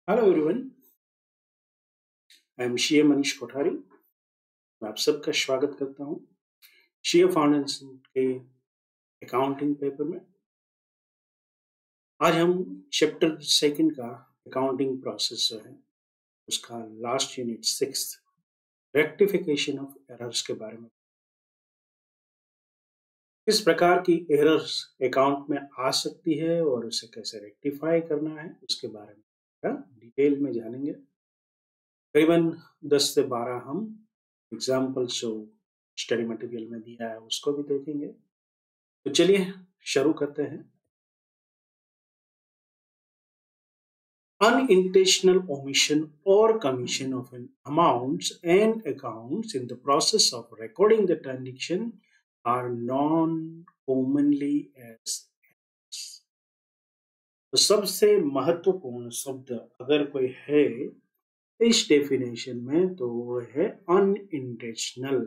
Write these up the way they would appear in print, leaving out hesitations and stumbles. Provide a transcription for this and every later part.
Hello everyone, I am CA Manish Kothari. मैं आप सबका स्वागत करता हूँ शीए फाउंडेशन के अकाउंटिंग पेपर में। आज हम चैप्टर सेकंड का अकाउंटिंग प्रोसेस जो है उसका last unit 6 rectification of errors के बारे में, किस प्रकार की एरर्स अकाउंट में आ सकती है और उसे कैसे रेक्टिफाई करना है उसके बारे में डिटेल में जानेंगे। करीबन 10 से 12 हम एग्जाम्पल्स जो स्टडी मटेरियल में दिया है उसको भी देखेंगे। तो चलिए शुरू करते हैं। Unintentional omission or commission of an amounts and accounts in the process of recording the transaction are known commonly as errors। तो सबसे महत्वपूर्ण शब्द अगर कोई है इस डेफिनेशन में तो वो है अनइंटेंशनल।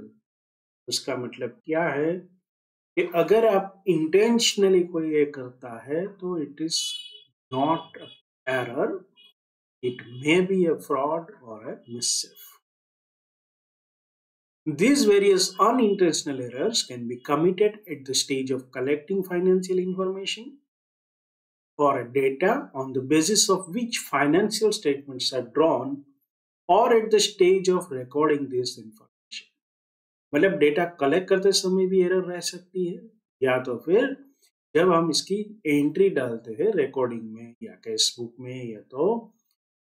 उसका मतलब क्या है कि अगर आप इंटेंशनली कोई ये करता है तो it is not error, it may be a fraud or a mischief. These various unintentional errors can be committed at the stage of collecting financial information or data on the basis of which financial statements are drawn or at the stage of recording this information। मतलब data collect करते समय भी error रह सकती है या तो फिर जब हम इसकी एंट्री डालते हैं रिकॉर्डिंग में या कैश बुक में या तो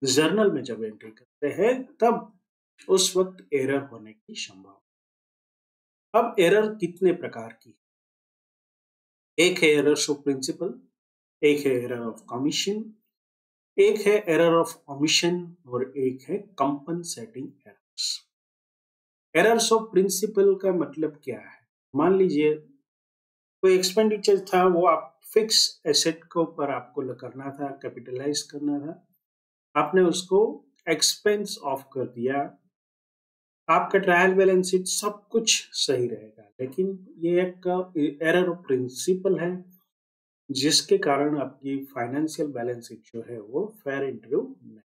जर्नल में जब एंट्री करते हैं तब उस वक्त एरर होने की संभावना। अब एरर कितने प्रकार की, एक है एरर्स ऑफ प्रिंसिपल, एक है एरर ऑफ कमीशन, एक है एरर ऑफ ओमिशन और एक है compensating errors. Errors of principle का मतलब क्या है? मान लीजिए कोई एक्सपेंडिचर था, वो आप फिक्स एसेट के ऊपर आपको करना था, कैपिटलाइज करना था, आपने उसको एक्सपेंस ऑफ कर दिया, आपका ट्रायल बैलेंस शीट सब कुछ सही रहेगा, लेकिन ये एक एरर ऑफ प्रिंसिपल है जिसके कारण आपकी फाइनेंशियल बैलेंस शीट जो है वो फेयर इंटरव्यू नहीं।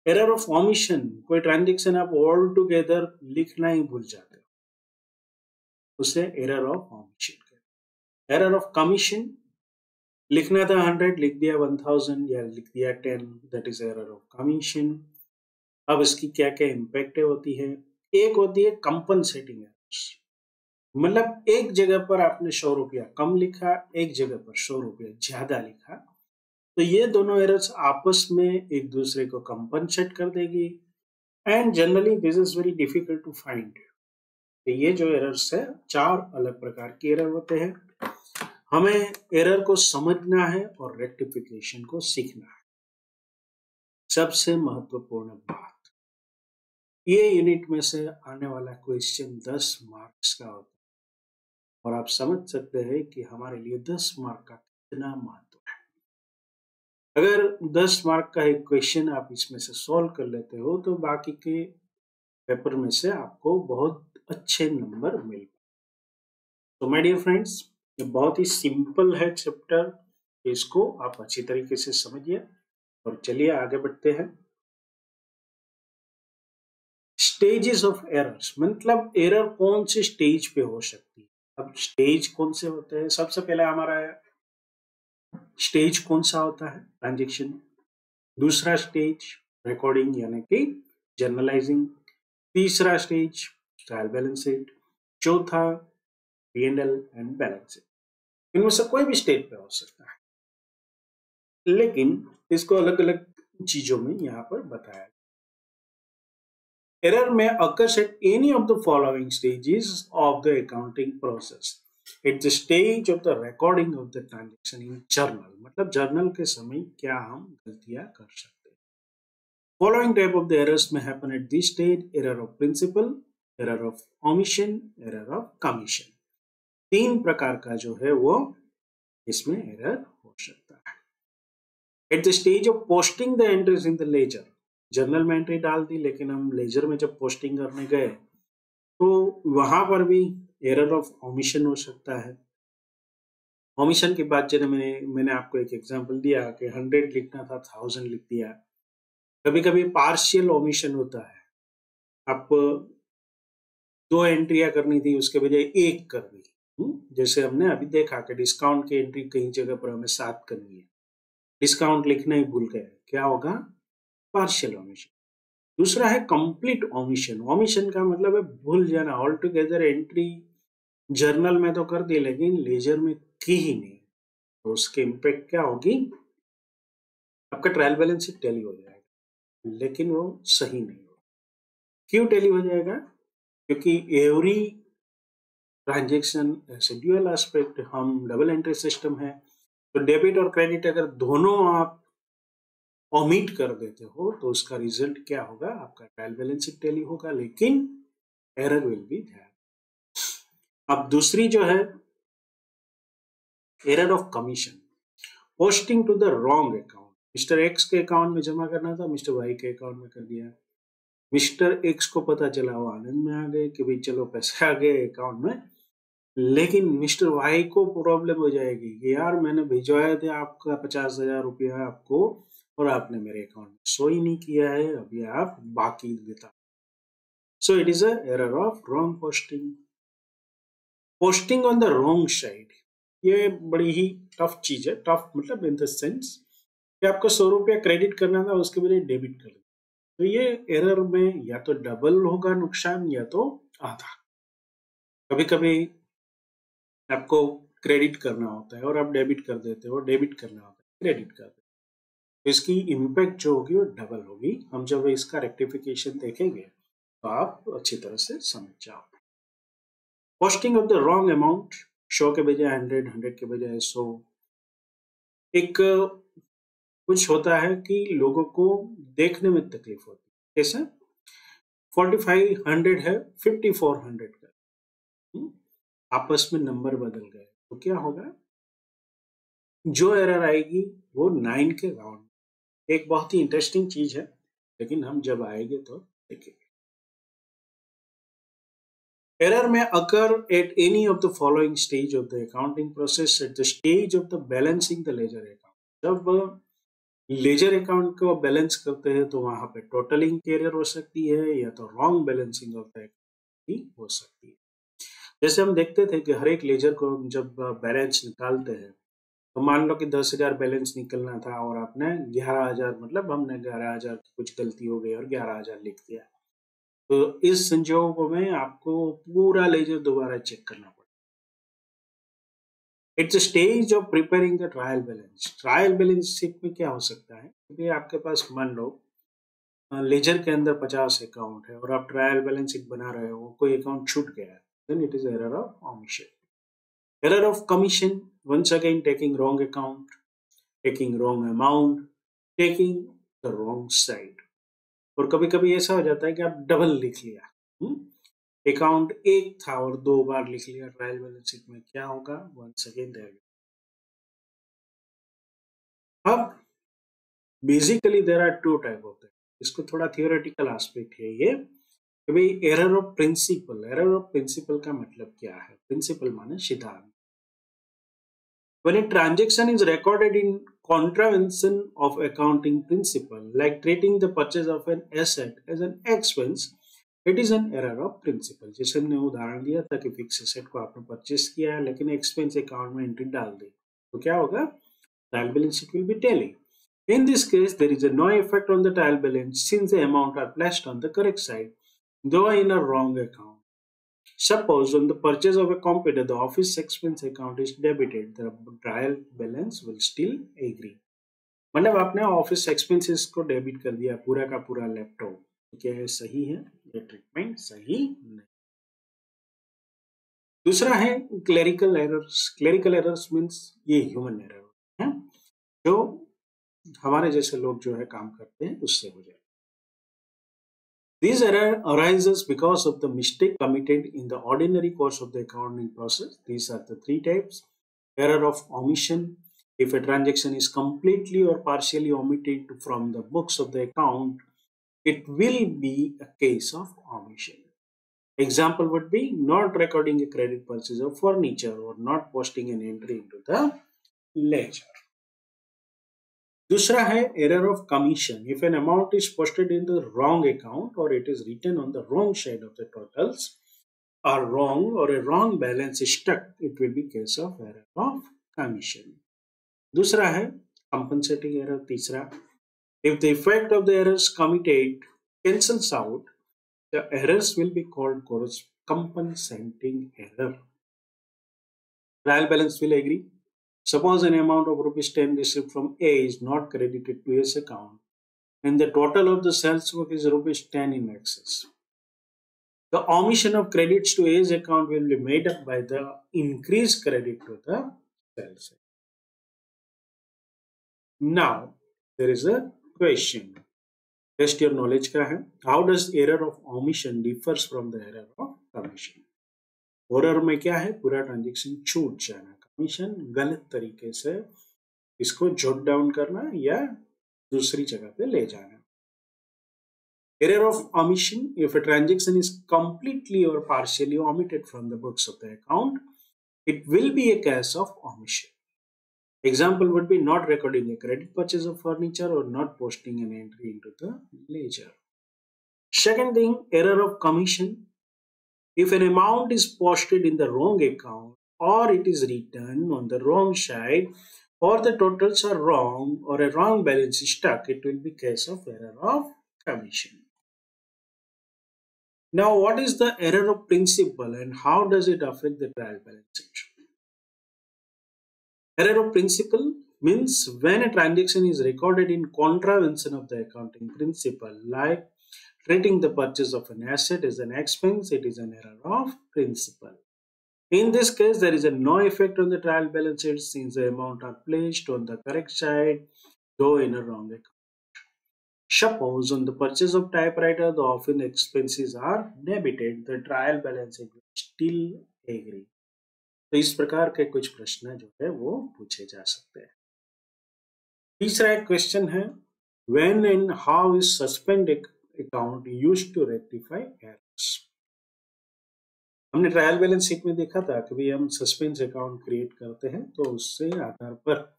एरर ऑफ ओमिशन, कोई ट्रांजेक्शन आप ऑल टुगेदर लिखना ही भूल जाते हो, उसे एरर ऑफ ओमिशन कहते हैं। एरर ऑफ कमीशन, लिखना था 100 लिख दिया 1000 या लिख दिया 10, that is error of commission. अब इसकी क्या क्या इम्पैक्ट होती है? एक होती है कंपनसेटिंग एरर्स, मतलब एक जगह पर आपने 100 रुपया कम लिखा, एक जगह पर 100 रुपया ज्यादा लिखा, तो ये दोनों एरर्स आपस में एक दूसरे को कंपनसेट कर देगी and generally this is very difficult to find. तो ये जो एरर्स है, 4 अलग प्रकार के एरर होते हैं। हमें एरर को समझना है और रेक्टिफिकेशन को सीखना है। सबसे महत्वपूर्ण बात, ये यूनिट में से आने वाला क्वेश्चन 10 मार्क्स का होता है और आप समझ सकते हैं कि हमारे लिए 10 मार्क का कितना महत्व है। अगर 10 मार्क का एक क्वेश्चन आप इसमें से सॉल्व कर लेते हो तो बाकी के पेपर में से आपको बहुत अच्छे नंबर मिल। तो माय डियर फ्रेंड्स, ये बहुत ही सिंपल है चैप्टर, इसको आप अच्छी तरीके से समझिए और चलिए आगे बढ़ते हैं। स्टेजेस ऑफ एरर्स, मतलब एरर कौन से स्टेज पे हो सकती है। अब स्टेज कौन से होते हैं? सबसे पहले हमारा स्टेज कौन सा होता है? ट्रांजेक्शन। दूसरा स्टेज रिकॉर्डिंग यानी कि जर्नलाइजिंग। तीसरा स्टेज ट्रायल बैलेंस शीट। चौथा P&L एंड बैलेंस शीट। इनमें से कोई भी स्टेज पे हो सकता है, लेकिन इसको अलग अलग चीजों में यहाँ पर बताया। Error may occur at any of the following stages of the accounting process. At the stage of the recording of the transaction in journal, मतलब जर्नल के समय क्या हम गलतियां कर सकते हैं। Following type of the errors may happen at this stage: error of principle, error of omission, error of commission। 3 प्रकार का जो है वो इसमें एरर हो सकता है। At the stage of posting the entries in the ledger, journal में एंट्री डाल दी, लेकिन हम लेजर में जब पोस्टिंग करने गए तो वहां पर भी एरर ऑफ ओमिशन हो सकता है। ओमिशन की बात चले, मैंने आपको एक एग्जांपल दिया कि 100 लिखना था, 1000 लिख दिया। कभी कभी पार्शियल ओमिशन होता है, आप 2 एंट्रियां करनी थी उसके बजाय 1 कर दी। जैसे हमने अभी देखा कि डिस्काउंट की एंट्री कई जगह पर हमें 7 करनी है, डिस्काउंट लिखना ही भूल गए, क्या होगा? Partial omission. दूसरा है कंप्लीट ओमिशन। ओमिशन का मतलब है भूल जाना, ऑल टुगेदर एंट्री जर्नल में तो कर दी लेकिन लेजर में की ही नहीं, तो उसके इम्पैक्ट क्या होगी? आपका ट्रायल बैलेंस शीट टैली हो जाएगा लेकिन वो सही नहीं होगा। क्यों टैली हो जाएगा? क्योंकि एवरी ट्रांजेक्शन ड्यूअल एस्पेक्ट, हम डबल एंट्री सिस्टम है, तो डेबिट और क्रेडिट अगर दोनों आप ओमिट कर देते हो तो उसका रिजल्ट क्या होगा? आपका ट्रायल बैलेंस शीट टैली होगा लेकिन एरर विल बी देयर। अब दूसरी जो है error of commission, posting to the wrong account. Mister X के अकाउंट में जमा करना था, मिस्टर वाई के अकाउंट में कर दिया। मिस्टर एक्स को पता चला, वो आनंद में आ गए कि भाई चलो पैसे आ गए अकाउंट में, लेकिन मिस्टर वाई को प्रॉब्लम हो जाएगी कि यार मैंने भिजवाया था आपका 50,000 रुपया आपको और आपने मेरे अकाउंट में शो ही नहीं किया है, अभी आप बाकी देता। So it is a error of wrong posting. Posting on the wrong side, ये बड़ी ही टफ चीज है। टफ मतलब इन द सेंस कि आपको 100 रुपया क्रेडिट करना था, उसके बजाय डेबिट कर दिया, तो ये एरर में या तो डबल होगा नुकसान या तो आधा। कभी कभी आपको क्रेडिट करना होता है और आप डेबिट कर देते हो, डेबिट करना होता है क्रेडिट कर देते हो, तो इसकी इम्पैक्ट जो होगी वो डबल होगी। हम जब इसका रेक्टिफिकेशन देखेंगे तो आप अच्छी तरह से समझ जाओ। Posting of the wrong amount, 100 के बजाय 100, 100 के बजाय 100। एक कुछ होता है कि लोगों को देखने में तकलीफ होती है, कैसे? 4500 है, 5400 का, आपस में नंबर बदल गए तो क्या होगा? जो एरर आएगी वो 9 के राउंड। एक बहुत ही इंटरेस्टिंग चीज है लेकिन हम जब आएंगे तो देखेंगे। एरर में occur at any of the following stage of the accounting process, at the stage of the balancing the ledger account. जब लेजर अकाउंट को बैलेंस करते हैं तो वहां पे टोटलिंग की एरर हो सकती है या तो wrong balancing of the account हो सकती है। जैसे हम देखते थे कि हर एक लेजर को जब बैलेंस निकालते हैं तो मान लो कि 10,000 बैलेंस निकलना था और आपने 11,000, मतलब हमने 11,000 की कुछ गलती हो गई और 11,000 लिख दिया, तो इस संजोगों में आपको पूरा लेजर दोबारा चेक करना पड़ेगा। It's stage of preparing the trial balance. Trial balance sheet में क्या हो सकता है कि आपके पास मान लो लेजर के अंदर 50 अकाउंट है और आप ट्रायल बैलेंस शीट बना रहे हो, कोई अकाउंट छूट गया, then it is error of omission. Error of commission, once again taking wrong account, taking wrong amount, taking the wrong side। और कभी कभी ऐसा हो जाता है कि आप डबल लिख लिया, अकाउंट एक था और 2 बार लिख लिया ट्रायल बैलेंस शीट में, क्या होगा? once again there। अब बेसिकली देयर आर 2 टाइप होते हैं, इसको थोड़ा थियोरेटिकल एस्पेक्ट है ये कि भाई error of principle. Error of principle का मतलब क्या है? प्रिंसिपल माने सिद्धांत। When a transaction is recorded in contravention of accounting principle, like treating the purchase of an asset as an expense, it is an error of principle। जैसे हमने उदाहरण दिया था कि फिक्स एसेट को आपने परचेस किया है लेकिन एक्सपेंस अकाउंट में एंट्री डाल दी, तो क्या होगा? Trial balance sheet will be tally। In this case, there is a no effect on the trial balance since the amount are placed on the correct side, though in a wrong account। Suppose on the purchase of a computer, the office expense account is debited, the trial balance will still agree। मतलब आपने office expenses को debit कर दिया पूरा का पूरा laptop, तो क्या है? सही है? ये ट्रीटमेंट सही नहीं। दूसरा है clerical errors. Clerical errors means ये ह्यूमन एरर है जो हमारे जैसे लोग जो है काम करते हैं उससे हो जाए। This error arises because of the mistake committed in the ordinary course of the accounting process. These are the 3 types. Error of omission, if a transaction is completely or partially omitted from the books of the account, it will be a case of omission। Example would be not recording a credit purchase of furniture or not posting an entry into the ledger. दूसरा है error of commission. If an amount is posted in the wrong account or it is written on the wrong side of the totals are wrong or a wrong balance is stuck, it will be case of error of commission. दूसरा है compensating error. तीसरा, if the effect of the errors committed cancels out, the errors will be called compensating error. Trial balance will agree. Suppose an amount of ₹10 received from A is not credited to A's account and the total of the sales book is ₹10 in excess. The omission of credits to A's account will be made up by the increased credit to the sales. Now, there is a question. Test your knowledge का है. How does error of omission differs from the error of commission? Error में क्या है? पूरा transaction छूट जाना. Commission गलत तरीके से इसको जोट डाउन करना या दूसरी जगह पे ले जाना. Error of omission: if a transaction is completely or partially omitted from the books of the account, it will be a case of omission. Example would be not recording a credit purchase of furniture or not posting an entry into the ledger. Second thing, error of commission: if an amount is posted in the wrong account or it is written on the wrong side or the totals are wrong or a wrong balance is stuck, it will be case of error of commission. Now, what is the error of principal and how does it affect the trial balance sheet? Error of principal means when a transaction is recorded in contravention of the accounting principle, like treating the purchase of an asset as an expense, it is an error of principal. In this case, there is no effect on the trial balance sheet since the amount are placed on the correct side, though in a wrong account. Suppose on the purchase of typewriter, the often expenses are debited, the trial balance sheet will still agree. तो इस प्रकार के कुछ प्रश्न जो है वो पूछे जा सकते हैं. तीसरा एक क्वेश्चन है, when and how is suspend account used to rectify errors? हमने ट्रायल बैलेंस शीट में देखा था कि हम सस्पेंस अकाउंट क्रिएट करते हैं तो उससे आधार पर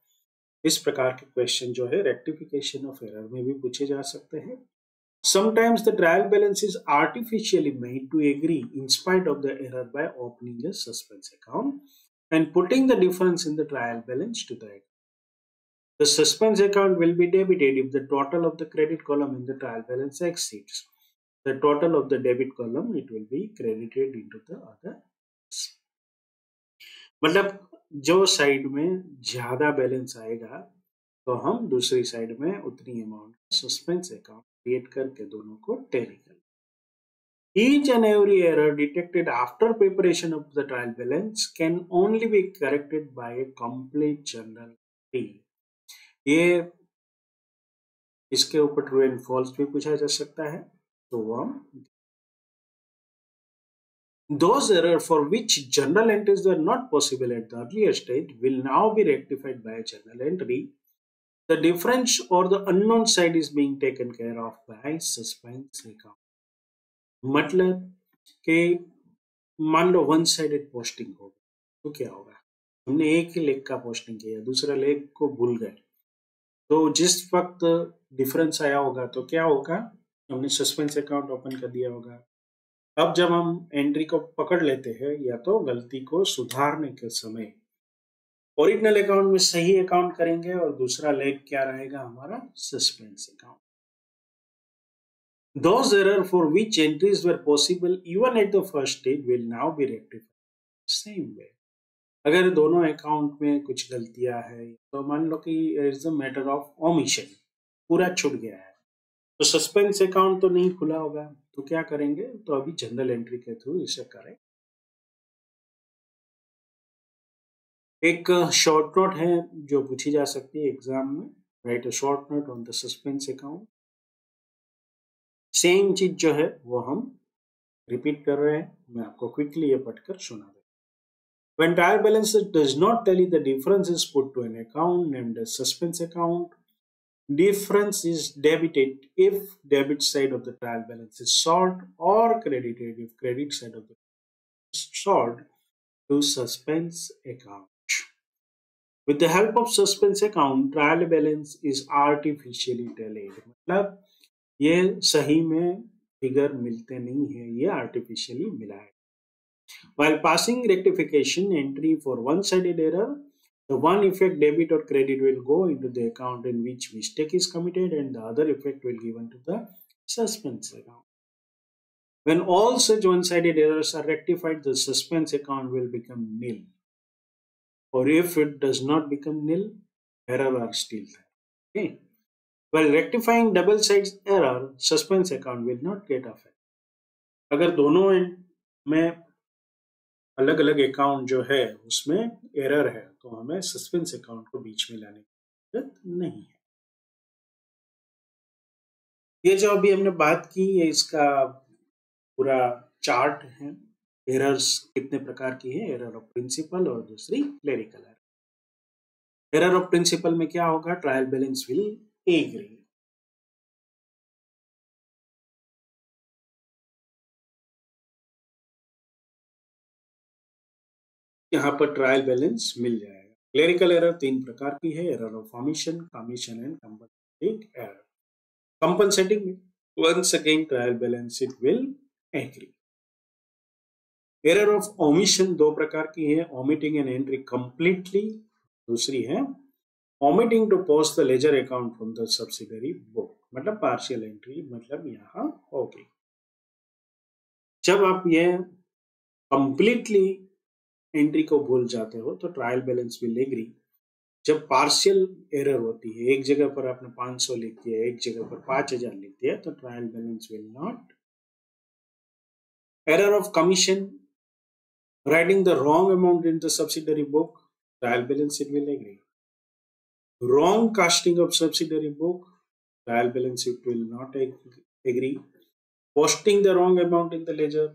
इस प्रकार के क्वेश्चन जो है रेक्टिफिकेशन ऑफ एरर में भी पूछे जा सकते हैं. Sometimes the trial balance is artificially made to agree in spite of the error by opening a suspense account and putting the difference in the trial balance to the account. The suspense account will be debited if the total of the credit column in the trial balance exceeds the total of the debit column. It will be credited into the other. मतलब जो side में ज्यादा balance आएगा तो हम दूसरी side में उतनी अमाउंट सस्पेंस अकाउंट क्रिएट करके दोनों को टैली कर. Each and every error detected after preparation of the trial balance can only be corrected by a complete journal entry. ये इसके ऊपर ट्रू एंड फॉल्स भी पूछा जा सकता है. तो हम those errors for which journal entries were not possible at the earlier stage will now be rectified by a journal entry. The difference or the unknown side is being taken care of by suspense account. मतलब कि मान लो one sided posting होगा तो क्या होगा, हमने एक ही leg का पोस्टिंग किया, दूसरा लेग को भूल गए, तो जिस वक्त डिफरेंस आया होगा तो क्या होगा, हमने सस्पेंस अकाउंट ओपन कर दिया होगा. अब जब हम एंट्री को पकड़ लेते हैं या तो गलती को सुधारने के समय ओरिजिनल अकाउंट में सही अकाउंट करेंगे और दूसरा लेग क्या रहेगा हमारा suspense account. Those errors for which entries were possible even at the first stage will now be rectified same way. अगर दोनों अकाउंट में कुछ गलतियां है तो मान लो कि it's a matter of omission, पूरा छूट गया है तो सस्पेंस अकाउंट तो नहीं खुला होगा तो क्या करेंगे, तो अभी जनरल एंट्री के थ्रू इसे करें. एक शॉर्ट नोट है जो पूछी जा सकती है एग्जाम में, right a short note on the suspense account. Same चीज जो है वो हम रिपीट कर रहे हैं, मैं आपको क्विकली ये पढ़कर सुना दूं. When trial balance does not tally, the difference is put to an account named as suspense account. Difference is debited if debit side of the trial balance is short, or credited if credit side of the is short to suspense account. With the help of suspense account, trial balance is artificially delayed. मतलब ये सही में figure मिलते नहीं है, ये artificially मिला है. While passing rectification entry for one-sided error, the one effect debit or credit will go into the account in which mistake is committed, and the other effect will given to the suspense account. When all such one-sided errors are rectified, the suspense account will become nil. Or if it does not become nil, error are still there. Okay. While rectifying double-sided error, suspense account will not get affected. अगर दोनों में अलग अलग account जो है उसमें error है तो हमें सस्पेंस अकाउंट को बीच में लाने की जरूरत नहीं है. ये जो अभी हमने बात की ये इसका पूरा चार्ट है. एरर्स कितने प्रकार की है, एरर ऑफ प्रिंसिपल और दूसरी clerical error. Error of principle में क्या होगा, ट्रायल बैलेंस विल एग्री. यहाँ पर ट्रायल बैलेंस मिल जाएगा. क्लेरिकल एरर तीन प्रकार की है, error of omission, commission and compensating error. Compensating में once again trial balance it will agree. Error of omission दो प्रकार की है, ओमिटिंग एन एंट्री कंप्लीटली, दूसरी है omitting to post the ledger account from the subsidiary book. मतलब partial entry, मतलब यहां होगी. जब आप ये कंप्लीटली एंट्री को भूल जाते हो तो ट्रायल बैलेंस विल एग्री. जब पार्शियल एरर होती है, एक जगह पर आपने 500 लिख दिया, एक जगह पर 5000 लिख दिया, तो trial balance will not. Error of commission, writing the wrong amount in the subsidiary book, trial balance it will agree. Wrong casting of subsidiary book, trial balance it will not agree. Posting the wrong amount in the ledger,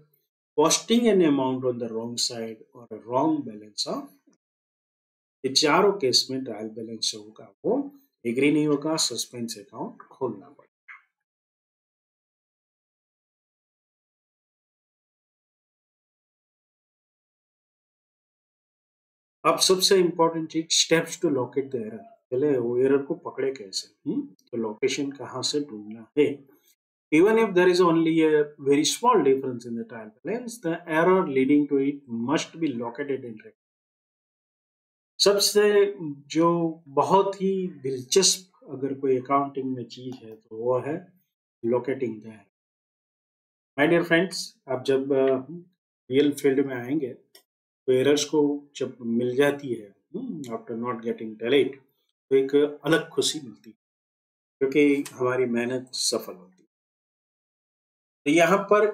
posting an amount on the wrong side, or a wrong balance of, ये चारों case में trial balance होगा वो agree नहीं होगा, suspense account खोलना पड़ेगा. अब सबसे इंपॉर्टेंट चीज, steps to locate the error. पहले वो एरर को पकड़े कैसे, तो लोकेशन कहाँ से ढूंढना है. Even if there is only a very small difference in the trial balance, the error leading to it must be located in record. सबसे जो बहुत ही दिलचस्प अगर कोई अकाउंटिंग में चीज है तो वो है locating the error. My dear friends, आप जब रियल फील्ड में आएंगे तो एरर्स को जब मिल जाती है आफ्टर नॉट गेटिंग डेलेड, तो एक अलग खुशी मिलती है क्योंकि हमारी मेहनत सफल होती है. तो यहाँ पर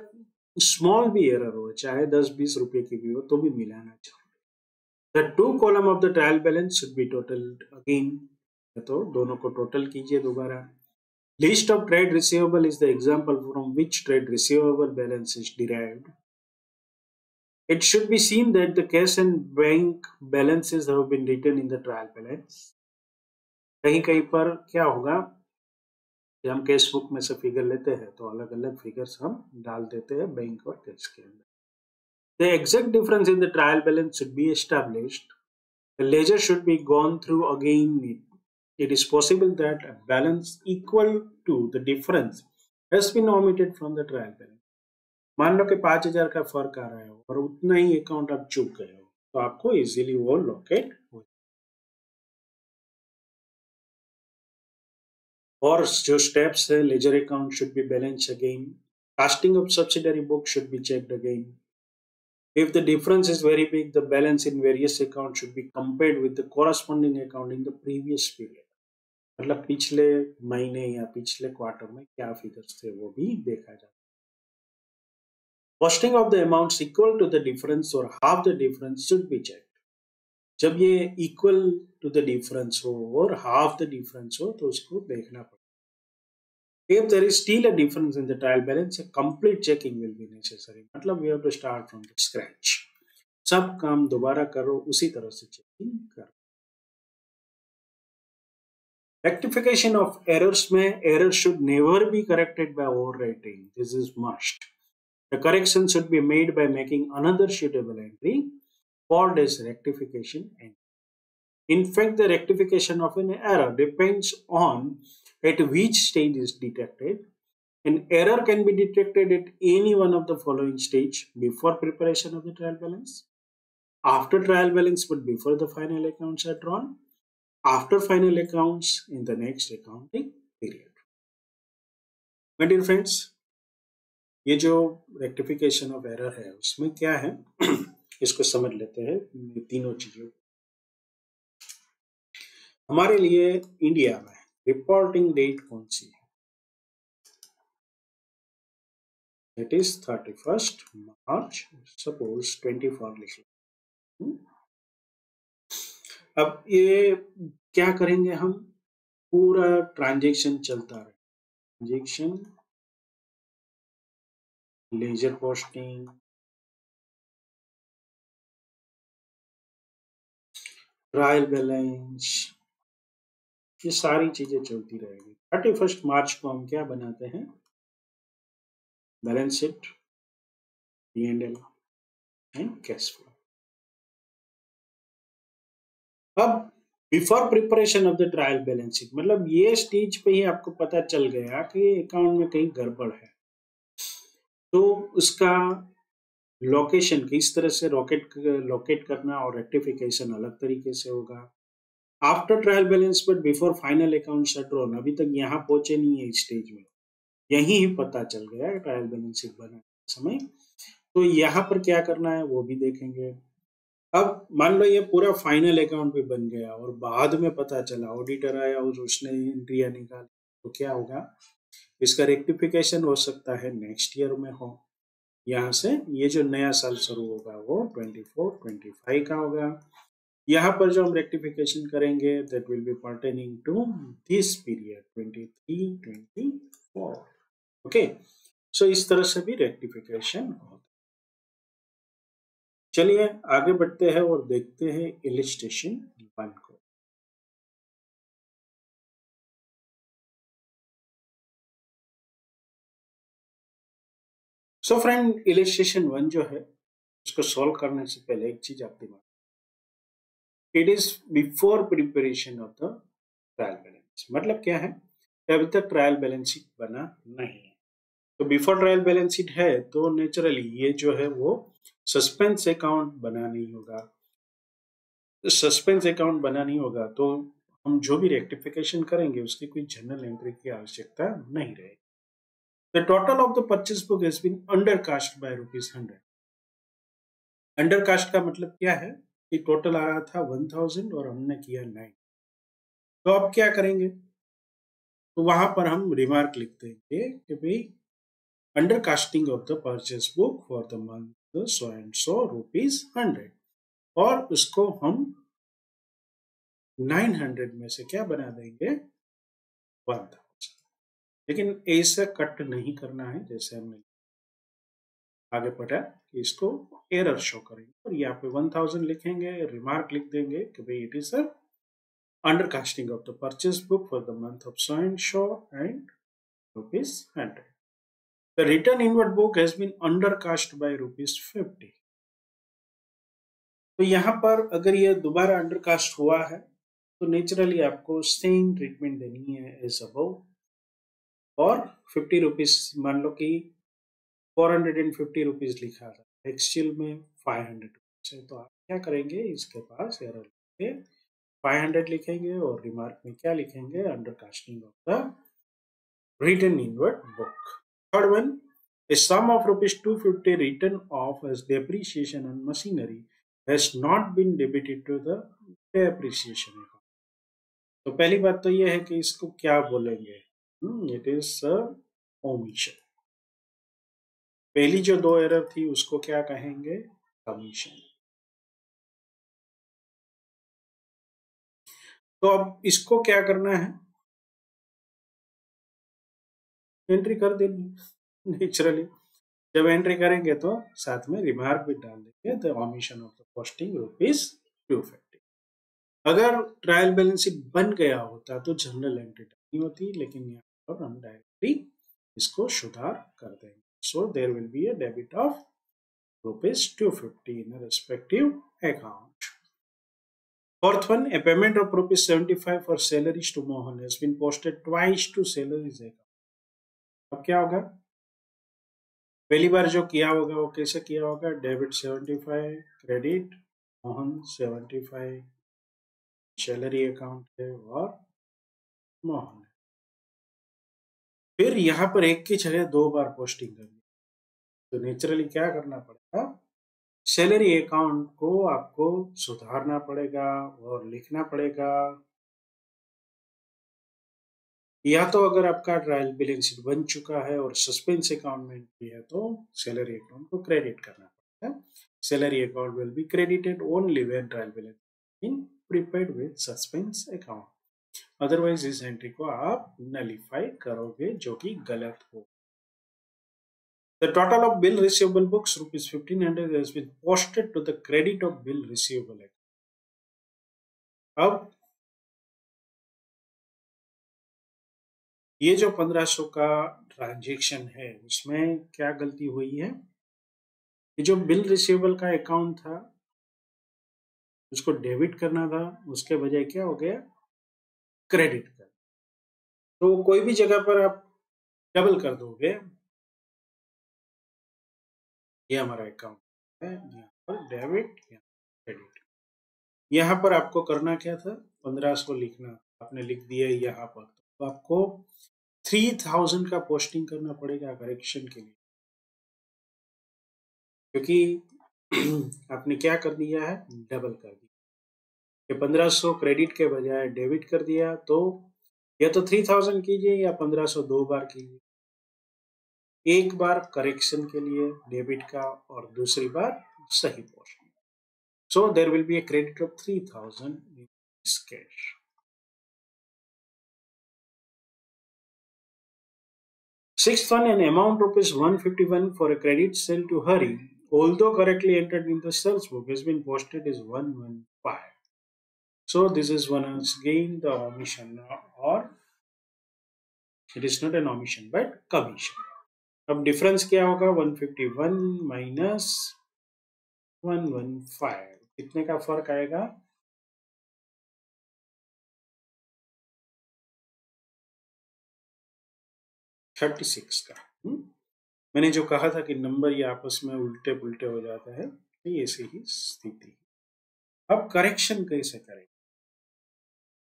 स्मॉल भी एरर हो, चाहे 10-20 रुपए की भी हो, तो भी मिलाना चाहिए. The two column of the trial balance should be totaled again. तो दोनों को टोटल कीजिए दोबारा. List of trade receivable is the example from which trade receivable balance is derived. It should be seen that the cash and bank balances have been written in the trial balance. कहीं कहीं पर क्या होगा कि हम cash book में से figure लेते हैं तो अलग अलग फिगर्स हम डाल देते हैं बैंक और कैश के अंदर. The exact difference in the trial balance should be established. The ledger should be gone through again. It is possible that a balance equal to the difference has been omitted from the trial balance. मान लो कि 5000 का फर्क आ रहा है और उतना ही account आप चूक गए हो, तो आपको इजीली वो लोकेट हो. और जो स्टेप्स है, ledger account should be balance again, casting of subsidiary book should be checked again. If the difference is very big, the balance in various accounts should be compared with the corresponding account in the previous period. मतलब पिछले महीने या पिछले quarter में क्या figures थे वो भी देखा जाता है. Posting of the amounts equal to the difference or half the difference should be checked. जब ये equal to the difference हो और half the difference हो तो उसको देखना पड़ेगा. If there is still a difference in the trial balance, a complete checking will be necessary. मतलब we have to start from the scratch. सब काम दोबारा करो, उसी तरह से चेकिंग करो. Rectification of errors में error should never be corrected by overwriting. This is must. The correction should be made by making another suitable entry called as rectification entry. In fact, the rectification of an error depends on at which stage is detected. An error can be detected at any one of the following stage: before preparation of the trial balance, after trial balance but before the final accounts are drawn, after final accounts in the next accounting period. My dear friends, ये जो rectification of error है उसमें क्या है इसको समझ लेते हैं तीनों चीजों। हमारे लिए इंडिया में रिपोर्टिंग डेट कौन सी है? इट इज 31 मार्च, सपोज 24 लिख लें। अब ये क्या करेंगे हम, पूरा ट्रांजैक्शन चलता रहे, transaction, ledger posting, trial balance, ये सारी चीजें चलती रहेगी। 31 मार्च को हम क्या बनाते हैं, balance sheet, P&L and cash flow. अब before preparation of the trial balance sheet, मतलब ये स्टेज पे ही आपको पता चल गया कि अकाउंट में कहीं गड़बड़ है, तो उसका लोकेशन किस तरह से लोकेट करना और रेक्टिफिकेशन अलग तरीके से होगा। After trial balance but before final account are drawn, अभी तक यहाँ पहुंचे नहीं है इस स्टेज में, यही ही पता चल गया ट्रायल बैलेंस शीट बनाने के समय, तो यहाँ पर क्या करना है वो भी देखेंगे। अब मान लो ये पूरा फाइनल अकाउंट भी बन गया और बाद में पता चला, ऑडिटर आया और उसने एंट्रियां निकाली, तो क्या होगा, इसका रेक्टिफिकेशन हो सकता है नेक्स्ट ईयर में हो। यहाँ से ये जो नया साल शुरू होगा वो 24-25 का होगा। यहाँ पर जो हम रेक्टिफिकेशन करेंगे that will be pertaining to this period 23-24। Okay, so इस तरह से भी रेक्टिफिकेशन होता है। चलिए आगे बढ़ते हैं और देखते हैं इलस्ट्रेशन 1 को। सो फ्रेंड, इलस्ट्रेशन 1 जो है उसको सॉल्व करने से पहले एक चीज आप दिमाग, it is before preparation of the trial balance. मतलब क्या है, अभी तक ट्रायल बैलेंस शीट बना नहीं है, तो बिफोर ट्रायल बैलेंस शीट है तो नेचुरली ये जो है वो सस्पेंस अकाउंट बना नहीं होगा। सस्पेंस अकाउंट बना नहीं होगा तो हम जो भी रेक्टिफिकेशन करेंगे उसकी कोई जनरल एंट्री की आवश्यकता नहीं रहेगी। The total of the purchase book has been undercast by ₹100। Undercast का मतलब क्या है कि टोटल आ रहा था 1000 और हमने किया 9, तो अब क्या करेंगे, तो वहां पर हम रिमार्क लिख देंगे कि भाई undercasting of the purchase book for the month so and so ₹100, और उसको हम 900 में से क्या बना देंगे, 1000। लेकिन ऐसा कट नहीं करना है, जैसे हमने आगे पढ़ा कि इसको एरर शो करेंगे और यहाँ पे 1000 लिखेंगे, रिमार्क लिख देंगे कि भाई it is undercasting of the purchase book for the month of so and so and ₹100। The return inward book has been undercast by ₹50। तो यहाँ पर अगर ये दोबारा अंडरकास्ट हुआ है तो नेचुरली आपको सेम ट्रीटमेंट देनी है एज अबव, और ₹50, मान लो कि ₹450 लिखा था, एक्चुअल में ₹500 है, तो आप क्या करेंगे, इसके पास एरर लिखे 500 लिखेंगे और रिमार्क में क्या लिखेंगे, undercasting of the return inward book. Third one, a sum of ₹250 written off as depreciation on machinery has not been debited to the depreciation account। तो पहली बात तो ये है कि इसको क्या बोलेंगे, इट इज ओमिशन। पहली जो 2 एरर थी उसको क्या कहेंगे, कमीशन। तो अब इसको क्या करना है, एंट्री कर देनी नेचुरली। जब एंट्री करेंगे तो साथ में रिमार्क भी डाल देंगे, the omission of the posting ₹250। अगर ट्रायल बैलेंस शीट बन गया होता तो जर्नल एंट्री नहीं होती, लेकिन यहाँ पर हम डायरेक्टली इसको सुधार कर देंगे. So there will be a debit of ₹250 in a respective account. Fourth one, a payment of ₹75 for salaries to Mohan has been posted twice to salaries account. अब क्या होगा? पहली बार जो किया होगा वो कैसे किया होगा? Debit 75, credit Mohan 75, salary account है और मोहन है. फिर यहाँ पर एक की जगह 2 बार पोस्टिंग करनी, तो नेचुरली क्या करना पड़ेगा? सैलरी अकाउंट को आपको सुधारना पड़ेगा और लिखना पड़ेगा. या तो अगर आपका ट्रायल बैलेंस शीट बन चुका है और सस्पेंस अकाउंट में एंट्री है तो सैलरी अकाउंट को क्रेडिट करना पड़ेगा. Salary account will be credited only when trial balance in prepaid with suspense account. Otherwise इस एंट्री को आप नलिफाई करोगे, जो कि गलत हो. The total of bill receivable books ₹1,500 has been posted to the credit of bill receivable account. अब ये जो 1500 का ट्रांजेक्शन है उसमें क्या गलती हुई है? ये जो बिल रिसीवेबल का अकाउंट था उसको डेबिट करना था, उसके बजाय क्या हो गया? क्रेडिट कर. तो कोई भी जगह पर आप डबल कर दोगे. ये हमारा अकाउंट है, यहाँ पर डेबिट, यहाँ क्रेडिट. यहाँ पर आपको करना क्या था? 1500 लिखना, आपने लिख दिया यहाँ पर. तो आपको 3000 का पोस्टिंग करना पड़ेगा करेक्शन के लिए, क्योंकि आपने क्या कर दिया है? डबल कर दिया. ये 1500 क्रेडिट के बजाय डेबिट कर दिया, तो या तो 3000 कीजिए या 1500 2 बार कीजिए. एक बार करेक्शन के लिए डेबिट का और दूसरी बार सही posting. So there will be a credit of 3000 in this case. Sixth one, an amount ₹151 for a credit sale to Hari, although correctly entered in the sales book, has been posted as 115. So this is once again the omission, or it is not an omission but commission. अब difference क्या होगा? 151 minus 115, कितने का फर्क आएगा? 36 का. मैंने जो कहा था कि नंबर ये आपस में उल्टे पुल्टे हो जाता है, ये ऐसी ही स्थिति. अब करेक्शन कैसे करें?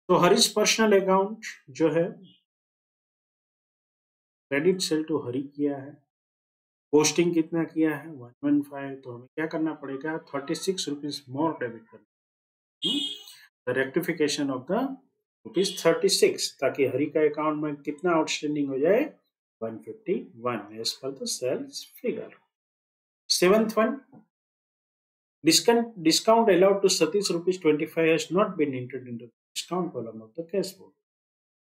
तो हरीश पर्सनल अकाउंट जो है क्रेडिट सेल टू हरी किया है, पोस्टिंग कितना किया है? 115. तो हमें क्या करना पड़ेगा? 36 रुपीज मोर डेबिट करना. रेक्टिफिकेशन ऑफ द ₹36, ताकि हरी का अकाउंट में कितना आउटस्टैंडिंग हो जाए? 151 as per the sales figure. Seventh one, discount allowed to Satish ₹25 has not been entered into the discount column of the cash book.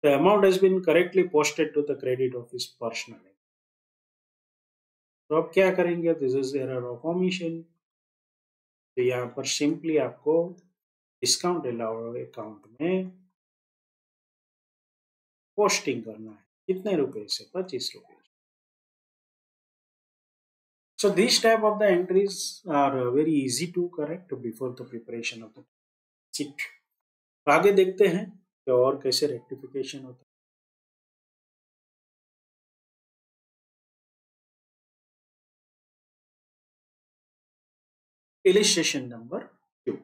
The amount has been correctly posted to the credit of his personal account. तो अब क्या करेंगे? This is error of omission. तो यहाँ पर simply आपको discount allowed account में posting करना है. कितने रुपए से? 25 रुपए. So these type of the entries are very easy to correct before the preparation of the sheet. आगे देखते हैं कि और कैसे रेक्टिफिकेशन होता है. Illustration number 2.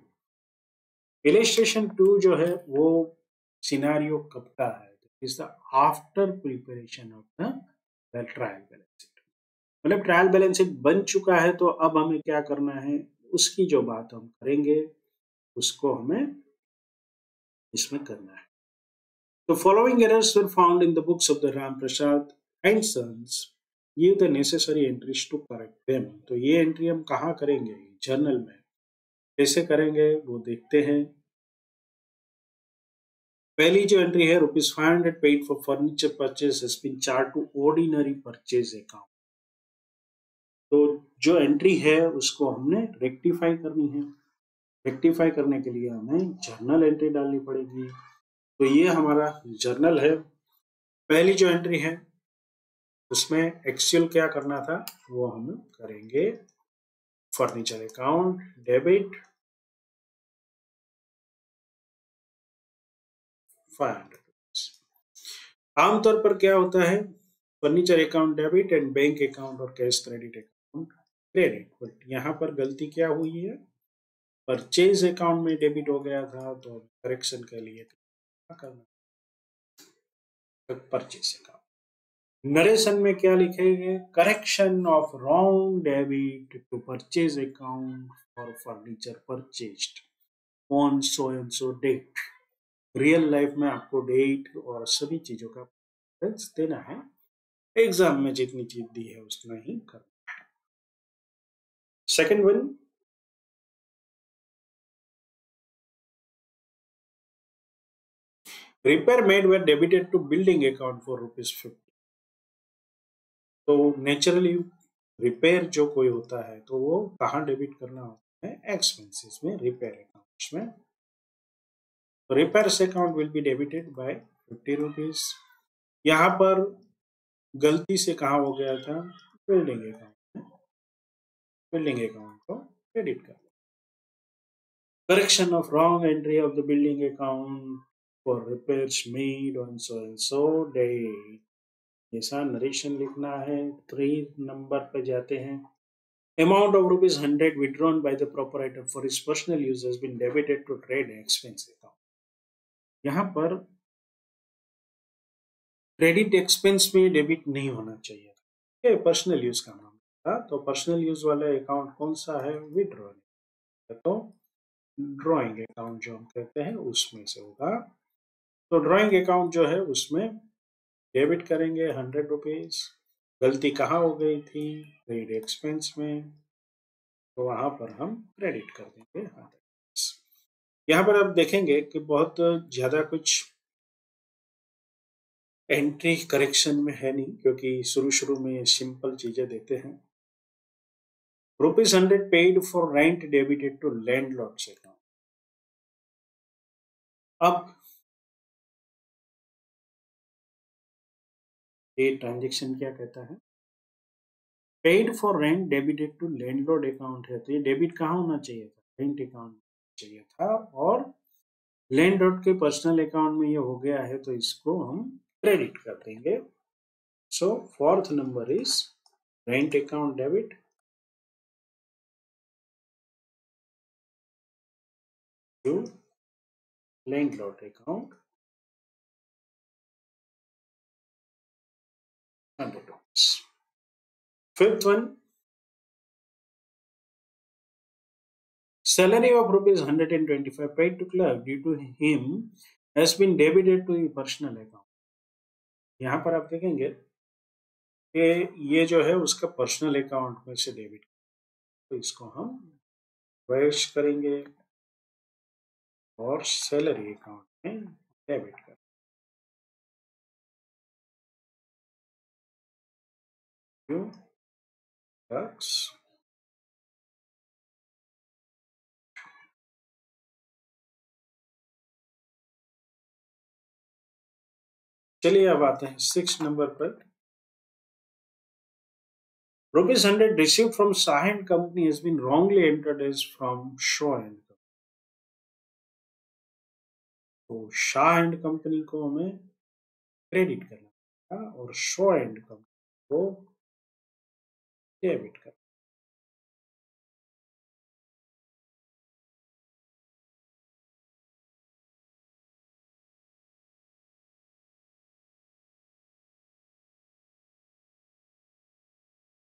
इलिस्ट्रेशन 2 जो है वो सिनारियो कब का है? Is the after preparation of the trial balance sheet. मतलब ट्रायल बैलेंस शीट बन चुका है, तो अब हमें क्या करना है उसकी जो बात हम करेंगे उसको हमें इसमें करना है. तो following errors were found in the books of the Ram Prasad and sons. Give the necessary entries to correct them. तो ये एंट्री हम कहाँ करेंगे? जर्नल में. कैसे करेंगे वो देखते हैं. पहली जो एंट्री है, ₹500 paid for furniture purchase has been charge to ordinary purchase account. तो जो एंट्री है उसको हमने रेक्टिफाई करनी है. रेक्टिफाई करने के लिए हमें जर्नल एंट्री डालनी पड़ेगी। तो ये हमारा जर्नल है। पहली जो एंट्री है उसमें एक्चुअल क्या करना था वो हम करेंगे। Furniture account debit 500। आमतौर पर क्या होता है, furniture account debit and bank account और cash credit account credit. But यहाँ पर गलती क्या हुई है, परचेज अकाउंट में डेबिट हो गया था, तो करेक्शन के लिए क्या करना, परचेज अकाउंट। नरेशन में क्या लिखेंगे, correction of wrong debit to purchase account for furniture purchased on so and so date. Real life में आपको डेट और सभी चीजों का रेफरेंस देना है। एग्जाम में जितनी चीज दी है उतना ही करना है। Second one, repair made were debited to building account for ₹50। तो नेचुरली रिपेयर जो कोई होता है तो वो कहाँ डेबिट करना होता है, एक्सपेंसेस में, रिपेयर अकाउंट में। तो repairs account will be debited bye ₹50। यहाँ पर गलती से कहाँ हो गया था, बिल्डिंग अकाउंट में, बिल्डिंग अकाउंट को क्रेडिट कर। Correction of wrong entry of the building account for repairs made on so and so date। ऐसा नरेशन लिखना है। 3 नंबर पे जाते हैं। Amount of ₹100 withdrawn by the proprietor for his personal use has been debited to trade expense account। यहाँ पर credit expense में debit नहीं होना चाहिए था, ये पर्सनल यूज का मामला था। तो पर्सनल यूज वाला अकाउंट कौन सा है, विड्रॉल। तो ड्रॉइंग अकाउंट जो हम कहते हैं उसमें से होगा। तो ड्राइंग अकाउंट जो है उसमें डेबिट करेंगे ₹100। गलती कहाँ हो गई थी, ट्रेड एक्सपेंस में, तो वहां पर हम क्रेडिट कर देंगे ₹100। यहाँ पर आप देखेंगे कि बहुत ज्यादा कुछ एंट्री करेक्शन में है नहीं, क्योंकि शुरू शुरू में सिंपल चीजें देते हैं। ₹100 paid for rent debited to landlord's account. अब ये ट्रांजेक्शन क्या कहता है, paid for rent debited to landlord account है। तो ये डेबिट कहाँ होना चाहिए था, रेंट अकाउंट चाहिए था, और लैंडलॉर्ड के पर्सनल अकाउंट में ये हो गया है तो इसको हम क्रेडिट कर देंगे। So fourth number is rent account debit to landlord account ₹100। Fifth one, salary of ₹125 paid to clerk due to him has been debited to the personal account। यहाँ पर आप देखेंगे कि ये जो है उसका पर्सनल अकाउंट में से डेबिट, तो इसको हम वैश करेंगे और सैलरी अकाउंट में डेबिट करेंगे। क्यों, चलिए अब आते हैं 6 नंबर पर। ₹100 received from Shah and Company has been wrongly entered as from Shaw and Company। तो शाह एंड कंपनी को हमें क्रेडिट करना था और शो एंड कंपनी को डेबिट करना।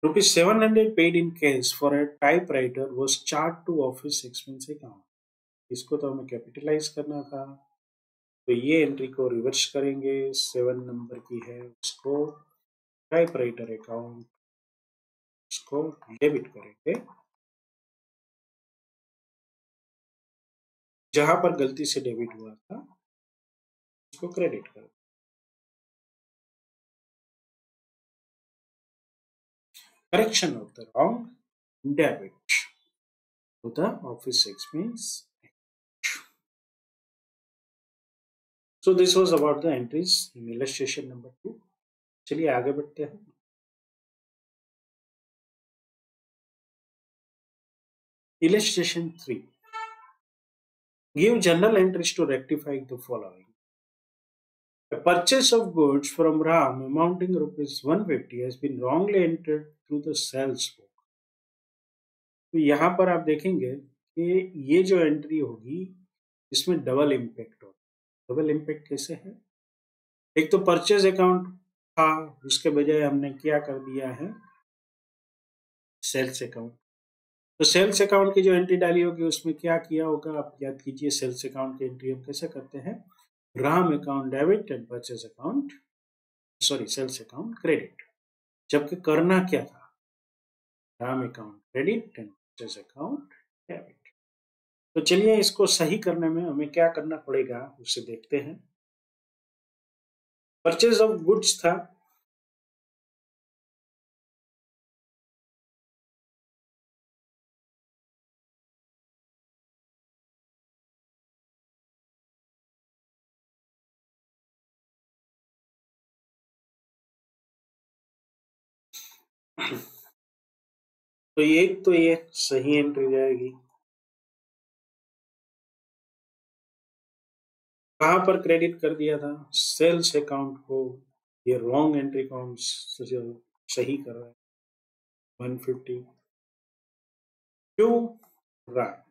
₹700 paid in cash for a typewriter was charged to office expense account। इसको तो हमें कैपिटलाइज करना था, तो ये एंट्री को रिवर्स करेंगे। 7 नंबर की है, उसको टाइपराइटर अकाउंट, उसको डेबिट करेंगे। जहां पर गलती से डेबिट हुआ था उसको क्रेडिट करें। Correction of the wrong debit to the office expense So this was about the entries in illustration number 2. चलिए आगे बढ़ते हैं. Illustration 3. Give general entries to rectify the following. A purchase of goods from Ram amounting rupees 150 has been wrongly entered through the sales book. तो यहाँ पर आप देखेंगे कि ये जो एंट्री होगी इसमें डबल इम्पैक्ट होगा. डबल इम्पैक्ट कैसे है? एक तो परचेज अकाउंट था, उसके बजाय हमने क्या कर दिया है, सेल्स अकाउंट. तो सेल्स अकाउंट की जो एंट्री डाली होगी उसमें क्या किया होगा, आप याद कीजिए. सेल्स अकाउंट की एंट्री हम कैसे करते हैं? Ram account debit and purchase account, sorry sales account credit. जबकि करना क्या था? Ram account credit and purchase account debit. तो चलिए इसको सही करने में हमें क्या करना पड़ेगा उसे देखते हैं. परचेज ऑफ गुड्स था, तो ये सही एंट्री जाएगी. कहां पर क्रेडिट कर दिया था? सेल्स अकाउंट को. ये रॉन्ग एंट्री कौन सही कर रहा है? 150 to Ram.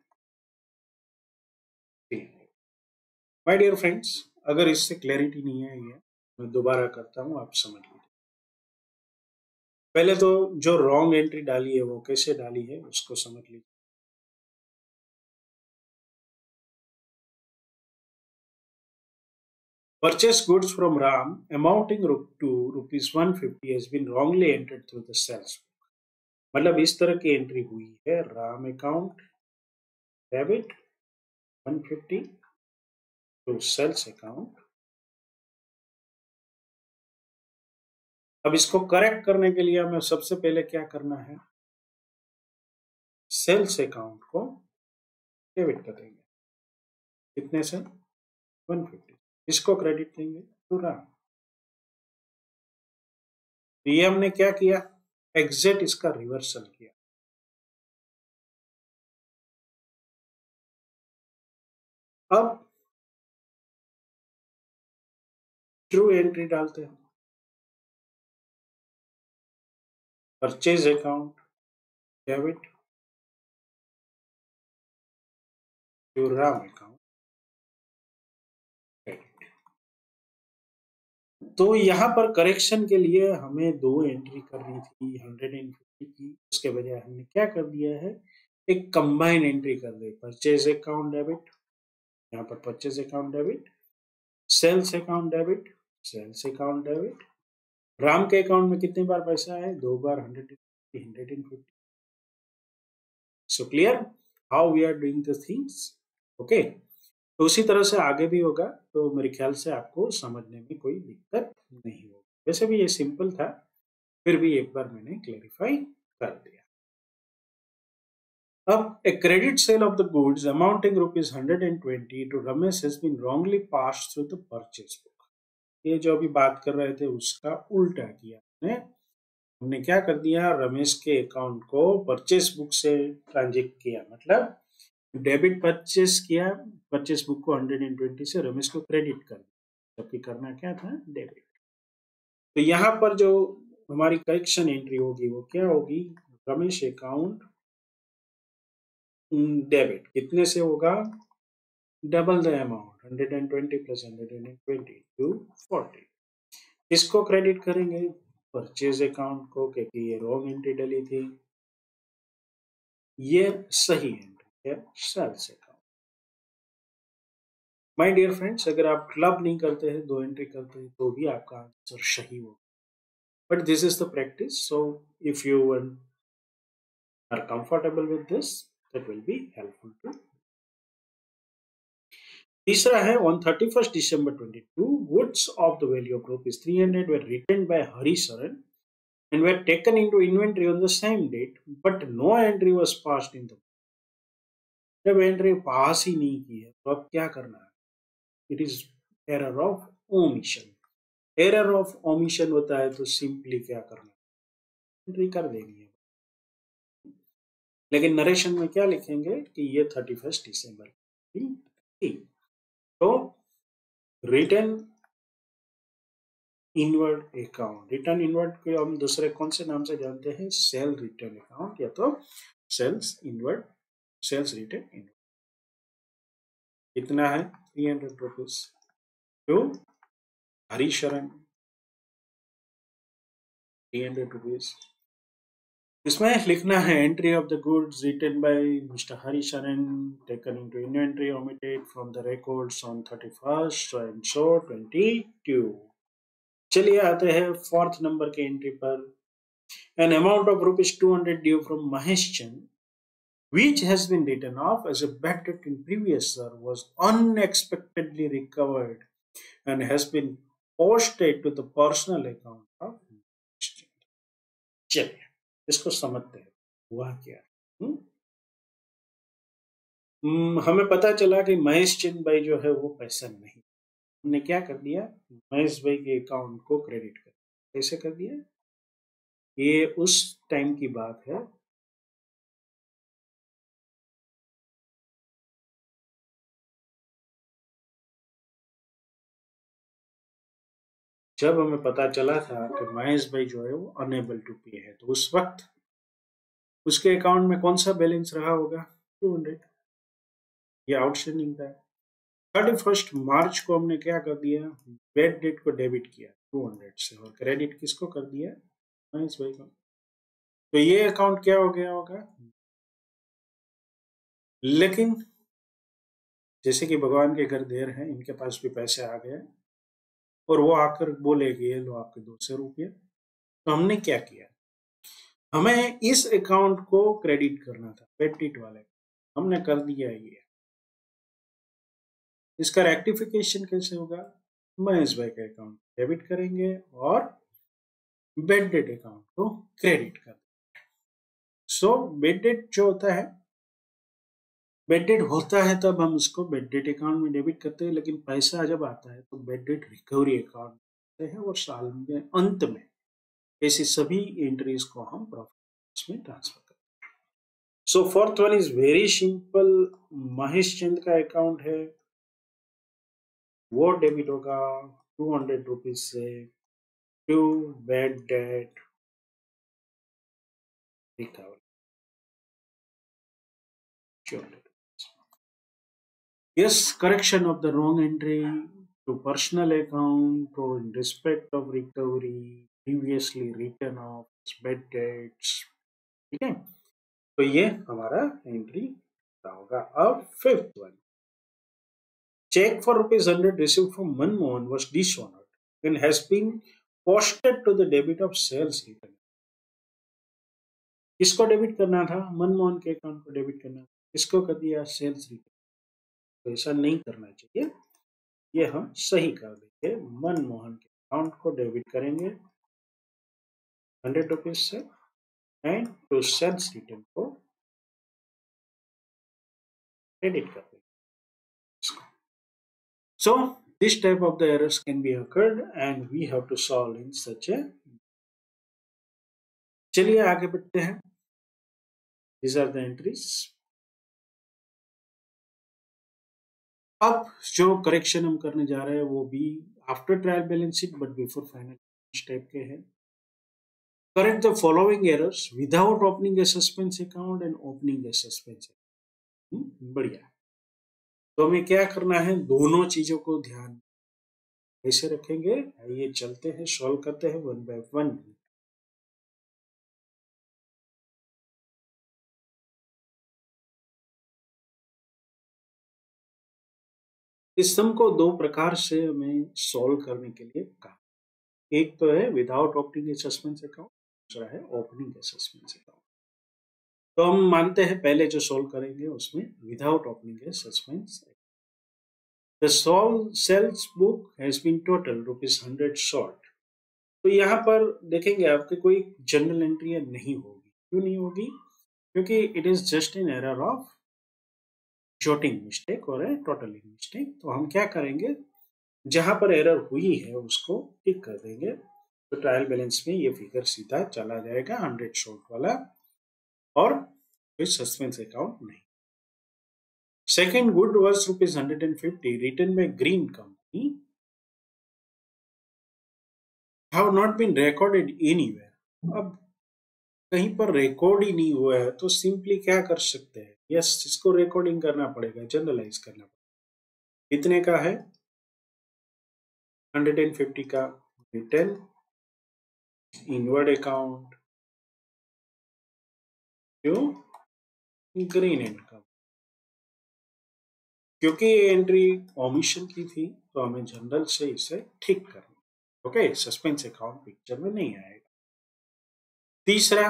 My dear friends, अगर इससे क्लैरिटी नहीं आई है मैं दोबारा करता हूं, आप समझ लीजिए. पहले तो जो रॉन्ग एंट्री डाली है वो कैसे डाली है उसको समझ लीजिए. Purchase goods from Ram amounting to rupees 150 has been wrongly entered through the sales book. मतलब इस तरह की एंट्री हुई है. Ram account debit 150 to sales account. अब इसको करेक्ट करने के लिए हमें सबसे पहले क्या करना है? सेल्स अकाउंट को डेबिट कर देंगे. कितने से? 150. इसको क्रेडिट देंगे टू राम. ये हमने क्या किया? एग्जैक्ट इसका रिवर्सल किया. अब ट्रू एंट्री डालते हैं. Purchase account debit to Ram account credit. तो यहाँ पर करेक्शन के लिए हमें दो एंट्री करनी थी 150 की. उसके बजाय हमने क्या कर दिया है? एक कंबाइन एंट्री कर दी. परचेज अकाउंट डेबिट, यहाँ पर purchase account debit, sales account debit, sales account debit. Ram के अकाउंट में कितनी बार पैसा है? 2 बार. 150. So clear how we are doing the things. Okay, तो उसी तरह से आगे भी होगा. तो मेरे ख्याल से आपको समझने में कोई दिक्कत नहीं होगी. वैसे भी ये सिंपल था, फिर भी एक बार मैंने क्लैरिफाई कर दिया. अब a credit sale of the goods amounting rupees 120 to Ramesh has been wrongly passed through the purchase book. ये जो अभी बात कर रहे थे उसका उल्टा किया हमने क्या कर दिया? रमेश के अकाउंट को परचेस बुक से ट्रांजेक्ट किया. मतलब डेबिट परचेस किया, परचेस बुक को 120 से रमेश को क्रेडिट कर दिया, जबकि करना क्या था? डेबिट. तो यहाँ पर जो हमारी करेक्शन एंट्री होगी वो क्या होगी? Ramesh account debit. कितने से होगा? Double the amount 120 plus 120 to 40. इसको क्रेडिट करेंगे परचेज अकाउंट को, क्योंकि ये रॉन्ग एंट्री डली थी. ये सही एंट्री है sales account. My dear friends, अगर आप क्लब नहीं करते हैं, दो एंट्री करते हैं, तो भी आपका आंसर सही होगा. But this is the practice. So if you are comfortable with this, that will be helpful to. तीसरा है on 31st December 22, goods of the value of rupees 300 were returned by Hari Saran and were taken into inventory on the same date, but no entry was passed in the. जब entry पास ही नहीं की है तो अब क्या करना है? It is error of omission. Error of omission होता है तो सिंपली क्या करना, एंट्री कर देनी है, लेकिन नरेशन में क्या लिखेंगे कि ये 31 दिसंबर थी। तो return inward account, return inward को हम दूसरे कौन से नाम से जानते हैं, सेल रिटर्न अकाउंट या तो sales inward, sales return inward. कितना है 300 रुपीज टू हरिशरण, 300 रुपीज। इसमें लिखना है entry of the goods returned by mister Harisharan taken into inventory omitted from the records on 31st and so 22। चलिए आते हैं फोर्थ नंबर के एंट्री पर। An amount of ₹200 due from Mahesh Chand which has been written off as a bad debt in previous year was unexpectedly recovered and has been posted to the personal account of Mahesh Chand। चलिए इसको समझते हैं हुआ क्या। हमें पता चला कि महेश चंद भाई जो है वो पैसा नहीं, हमने क्या कर दिया, महेश भाई के अकाउंट को क्रेडिट कर, कैसे कर दिया, ये उस टाइम की बात है जब हमें पता चला था कि महेश भाई जो है वो अनेबल टू पे है, तो उस वक्त उसके अकाउंट में कौन सा बैलेंस रहा होगा, 200, ये आउटस्टैंडिंग था। 31 मार्च को हमने क्या कर दिया, बैड डेट को डेबिट किया 200 से और क्रेडिट किसको कर दिया, महेश भाई को। तो ये अकाउंट क्या हो गया होगा, लेकिन जैसे कि भगवान के घर देर है, इनके पास भी पैसे आ गए और वो आकर बोले कि ये लो आपके 200 रुपये। तो हमने क्या किया, हमें इस अकाउंट को क्रेडिट करना था, क्रेडिट वाले, हमने कर दिया ये। इसका रेक्टिफिकेशन कैसे होगा, महेश भाई का अकाउंट डेबिट करेंगे और बेड डेट अकाउंट को क्रेडिट कर देंगे। सो बेड डेट जो होता है, बेड डेट होता है तब हम उसको बेड डेट अकाउंट में डेबिट करते हैं, लेकिन पैसा जब आता है तो बेड डेट रिकवरी अकाउंट करते हैं और साल में अंत में ऐसी सभी एंट्रीज को हम प्रॉफिट में ट्रांसफर करते हैं। So fourth one is very simple, Mahesh Chand का अकाउंट है, वो डेबिट होगा 200 रुपीज से to bad debt recovery. Yes, correction of the wrong entry to personal account or in respect of recovery previously written off bad debts। ठीक है, तो ये हमारा एंट्री होगा। अब fifth one, check for ₹100 received from Manmohan was dishonored and has been posted to the debit of sales return। किसको debit करना था, मनमोहन के अकाउंट को डेबिट करना था, किसको कर दिया, सेल्स रिटर्न। तो ऐसा नहीं करना चाहिए, ये हम सही कर देंगे, मनमोहन के अकाउंट को डेबिट करेंगे 100 रुपीज से एंड टू सेल्स रिटर्न को क्रेडिट कर देंगे। So this type of the errors can be occurred and we have to solve in such a। चलिए आगे बढ़ते हैं। These are the entries। अब जो करेक्शन हम करने जा रहे हैं वो भी after trial balance sheet but before final type के हैं। Correct the following errors without opening a suspense account and opening a suspense account. बढ़िया, तो हमें क्या करना है, दोनों चीजों को ध्यान कैसे रखेंगे, ये चलते हैं, सॉल्व करते हैं वन बाय वन। इस सम को दो प्रकार से हमें सॉल्व करने के लिए कहा, एक तो है without opening a suspense account, दूसरा है ओपनिंग ए सस्पेंस अकाउंट। तो हम मानते हैं पहले जो सॉल्व करेंगे उसमें without opening a suspense. The sales book has been total ₹100 short. तो यहाँ पर देखेंगे आपके कोई जनरल एंट्री नहीं होगी, क्यों नहीं होगी, क्योंकि it is just an error of jotting mistake और ए टोटलिंग मिस्टेक। तो हम क्या करेंगे, जहां पर एरर हुई है उसको टिक कर देंगे, तो ट्रायल बैलेंस में ये फिगर सीधा चला जाएगा 100 शॉर्ट वाला, और कोई सस्पेंस अकाउंट नहीं। Second good was ₹150 written by Green Company have not been recorded anywhere. अब कहीं पर रिकॉर्ड ही नहीं हुआ है तो सिंपली क्या कर सकते हैं, यस इसको रिकॉर्डिंग करना पड़ेगा, जनरलाइज करना पड़ेगा। कितने का है, 150 का रिटर्न इनवर्ड अकाउंट क्यों ग्रीन इनकम, क्योंकि ये एंट्री ओमिशन की थी तो हमें जनरल से इसे ठीक करना, ओके, सस्पेंस अकाउंट पिक्चर में नहीं आएगा। तीसरा,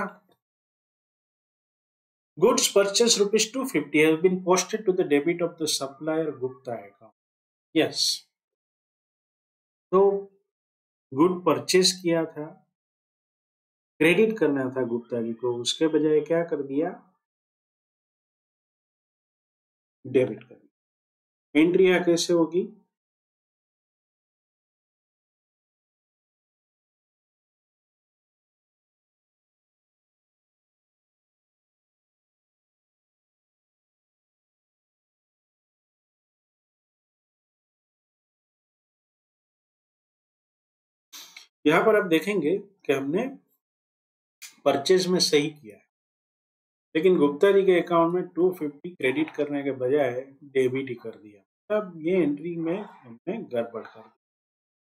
goods purchase ₹250 have been posted to the debit of the supplier Gupta account. Yes. तो गुड परचेस किया था, क्रेडिट करना था गुप्ता जी को, उसके बजाय क्या कर दिया, डेबिट कर दिया। एंट्री यहाँ कैसे होगी, यहाँ पर आप देखेंगे कि हमने परचेज में सही किया है, लेकिन गुप्ता जी के अकाउंट में 250 क्रेडिट करने के बजाय डेबिट ही कर दिया। अब ये एंट्री में हमने गड़बड़ कर दी,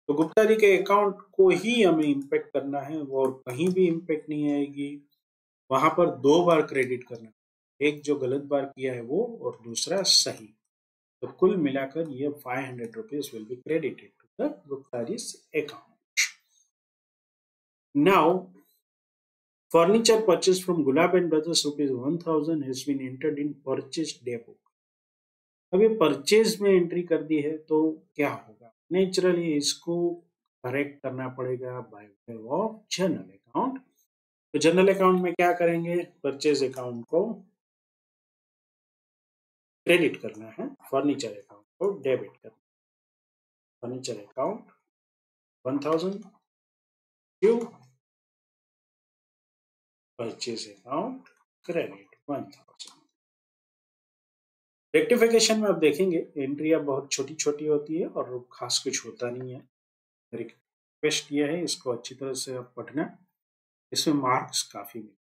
तो गुप्ता जी के अकाउंट को ही हमें इम्पेक्ट करना है, और कहीं भी इम्पेक्ट नहीं आएगी। वहां पर 2 बार क्रेडिट करना, एक जो गलत बार किया है वो, और दूसरा सही। तो कुल मिलाकर ये 500 rupees will be credited to the गुप्ताजी's account. Now, furniture purchased from Gulab and Brothers ₹1000 has been entered in purchase day book. अब ये परचेज में एंट्री कर दी है तो क्या होगा, नेचुरली इसको करेक्ट करना पड़ेगा by way of general account. तो जनरल अकाउंट में क्या करेंगे, परचेज अकाउंट को क्रेडिट करना है, फर्नीचर अकाउंट को डेबिट करना। फर्नीचर अकाउंट 1000 क्यों, परचेज अकाउंट क्रेडिट 1000। रेक्टिफिकेशन में आप देखेंगे एंट्रियां बहुत छोटी छोटी होती है और खास कुछ होता नहीं है। रिक्वेस्ट ये है इसको अच्छी तरह से आप पढ़ना, इसमें मार्क्स काफी मिले।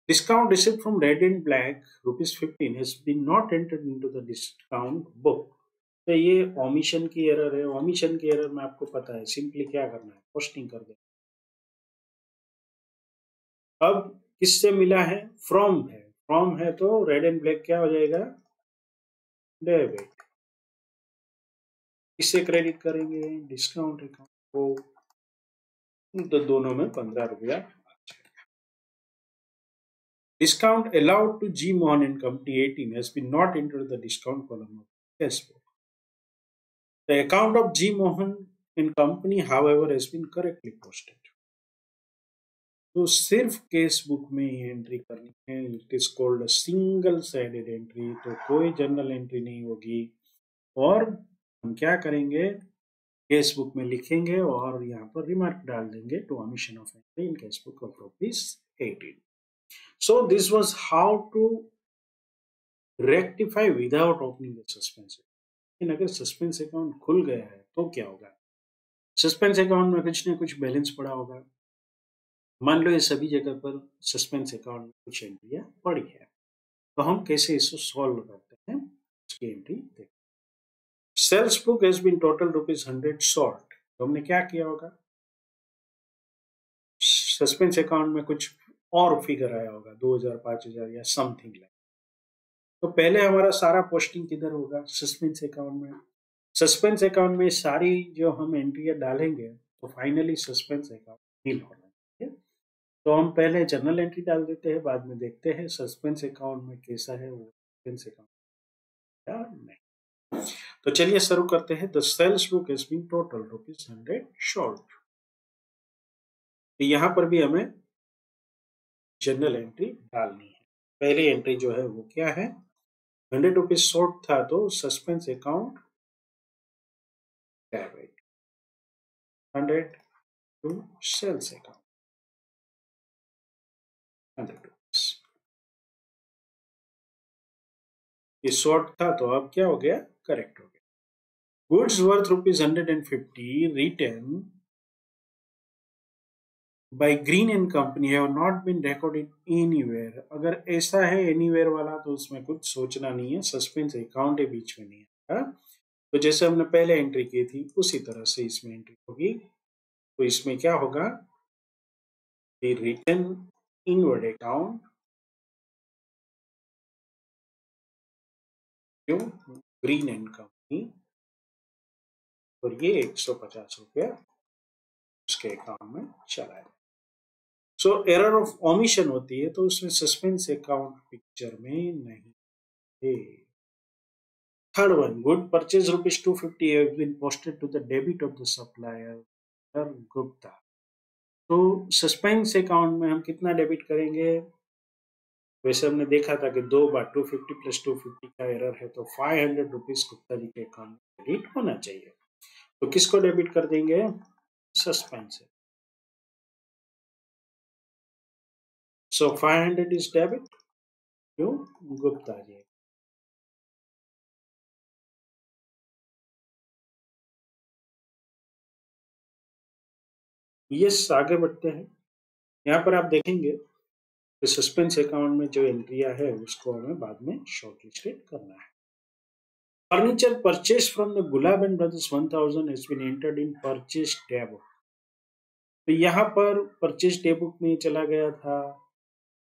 Discount received from Red and Black ₹15 has been not entered into the discount book. तो ये ओमिशन की एरर है। ओमिशन की एरर में आपको पता है सिंपली क्या करना है, पोस्टिंग कर देना। अब किससे मिला है, फ्रॉम है, फ्रॉम है तो रेड एंड ब्लैक क्या हो जाएगा, डेबिट। किससे क्रेडिट करेंगे, डिस्काउंट अकाउंट को, तो दोनों में 15 रुपया। Discount allowed to G. Mohan and Company 18 has been not entered the discount column of cash book. The account of G. Mohan and Company, however, has been correctly posted. तो सिर्फ case book में ही entry करनी है, it is called single sided entry, तो कोई general entry नहीं होगी। और हम क्या करेंगे, केस बुक में लिखेंगे और यहाँ पर रिमार्क डाल देंगे to omission of entry in cash book of ₹18। So this was how to rectify without opening the suspense account. लेकिन अगर सस्पेंस अकाउंट खुल गया है तो क्या होगा, सस्पेंस अकाउंट में कुछ न कुछ बैलेंस पड़ा होगा। मान लो ये सभी जगह पर सस्पेंस अकाउंट में कुछ एंट्रियां पड़ी है, तो हम कैसे इसको सॉल्व करते हैं, उसकी एंट्री देखते हैं। Sales book has been total ₹100 short, तो हमने क्या किया होगा, सस्पेंस अकाउंट में कुछ और फिगर आया होगा 2000 5000 या समथिंग लाइक। तो पहले हमारा सारा पोस्टिंग किधर होगा, सस्पेंस अकाउंट में। सस्पेंस अकाउंट में सारी जो हम एंट्रियां डालेंगे तो फाइनली सस्पेंस अकाउंट नील होना चाहिए। तो हम पहले जनरल एंट्री डाल देते हैं, बाद में देखते हैं सस्पेंस अकाउंट में कैसा है वो सस्पेंस अकाउंट या नहीं। तो चलिए शुरू करते हैं। The sales book has been total ₹100 short. तो यहाँ पर भी हमें जनरल एंट्री डालनी है। पहली एंट्री जो है वो क्या है, ₹100 शॉर्ट था तो suspense account debit, 100 to sales account, ₹100। ये शॉर्ट था तो अब क्या हो गया, करेक्ट हो गया। Goods worth ₹150 return by green and company have not been recorded anywhere. अगर ऐसा है एनीवेयर वाला तो उसमें कुछ सोचना नहीं है, सस्पेंस अकाउंट है, बीच में नहीं है। तो जैसे हमने पहले एंट्री की थी उसी तरह से इसमें एंट्री होगी। तो इसमें क्या होगा, रिटर्न इनवर्ड अकाउंट क्यों, ग्रीन एंड कंपनी, और ये ₹150 उसके अकाउंट में चला है। सो एरर ऑफ ओमिशन होती है तो उसमें सस्पेंस अकाउंट पिक्चर में नहीं है। Third one, good purchase ₹250 have been posted to the debit of the supplier Gupta. तो सस्पेंस अकाउंट में हम कितना डेबिट करेंगे, वैसे हमने देखा था कि 2 बार 250 प्लस 250 का एरर है तो ₹500 गुप्ता जी के अकाउंट में डेबिट होना चाहिए। तो किसको डेबिट कर देंगे, suspense. So 500 is debit to Gupta ji. Yes, आगे बढ़ते हैं। यहाँ पर आप देखेंगे कि सस्पेंस अकाउंट में जो एंट्रिया है उसको हमें बाद में शॉर्टलिस्टेड करना है। Furniture purchase from the gulab and brothers 1000 has been entered in purchase tab। तो यहाँ पर परचेज टेब बुक में चला गया था,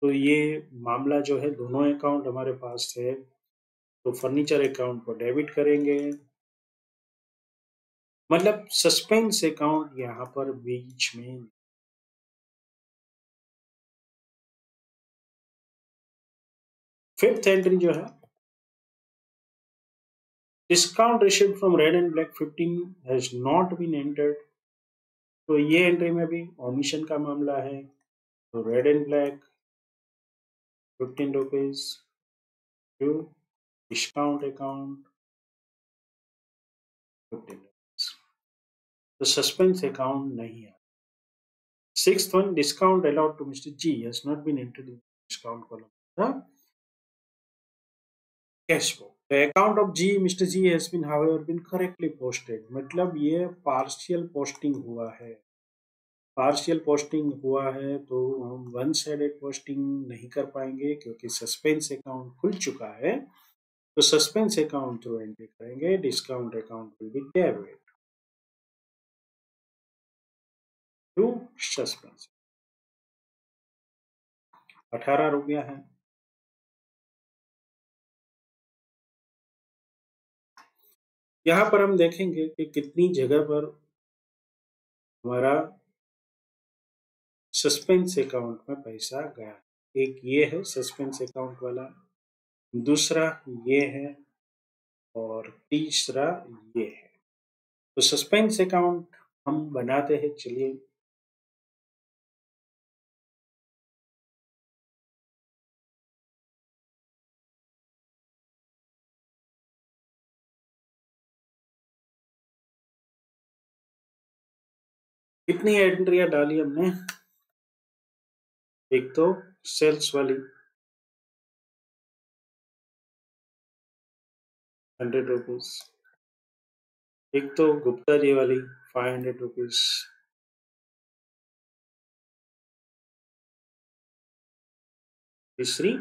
तो ये मामला जो है दोनों अकाउंट हमारे पास है, तो फर्नीचर अकाउंट को डेबिट करेंगे, मतलब सस्पेंस अकाउंट यहाँ पर बीच में। फिफ्थ एंट्री जो है, discount received from red and black 15 has not been entered. तो ये एंट्री में भी ओमिशन का मामला है, तो red and black ₹15 to discount account ₹15। तो सस्पेंस अकाउंट नहीं है। Sixth one, discount allowed to mister G has not been entered in discount column cash book. The account of G, Mr. G has been however been correctly posted। मतलब ये partial posting हुआ है, partial posting हुआ है तो हम one sided posting नहीं कर पाएंगे क्योंकि सस्पेंस अकाउंट खुल चुका है। तो सस्पेंस अकाउंट थ्रू एंट्री करेंगे, discount account will be debit to suspense. ₹18 है। यहाँ पर हम देखेंगे कि कितनी जगह पर हमारा सस्पेंस अकाउंट में पैसा गया। एक ये है सस्पेंस अकाउंट वाला, दूसरा ये है, और तीसरा ये है। तो सस्पेंस अकाउंट हम बनाते हैं, चलिए। कितनी एंट्रियां डाली हमने, एक तो सेल्स वाली ₹100, एक तो गुप्ता जी वाली ₹500, तीसरी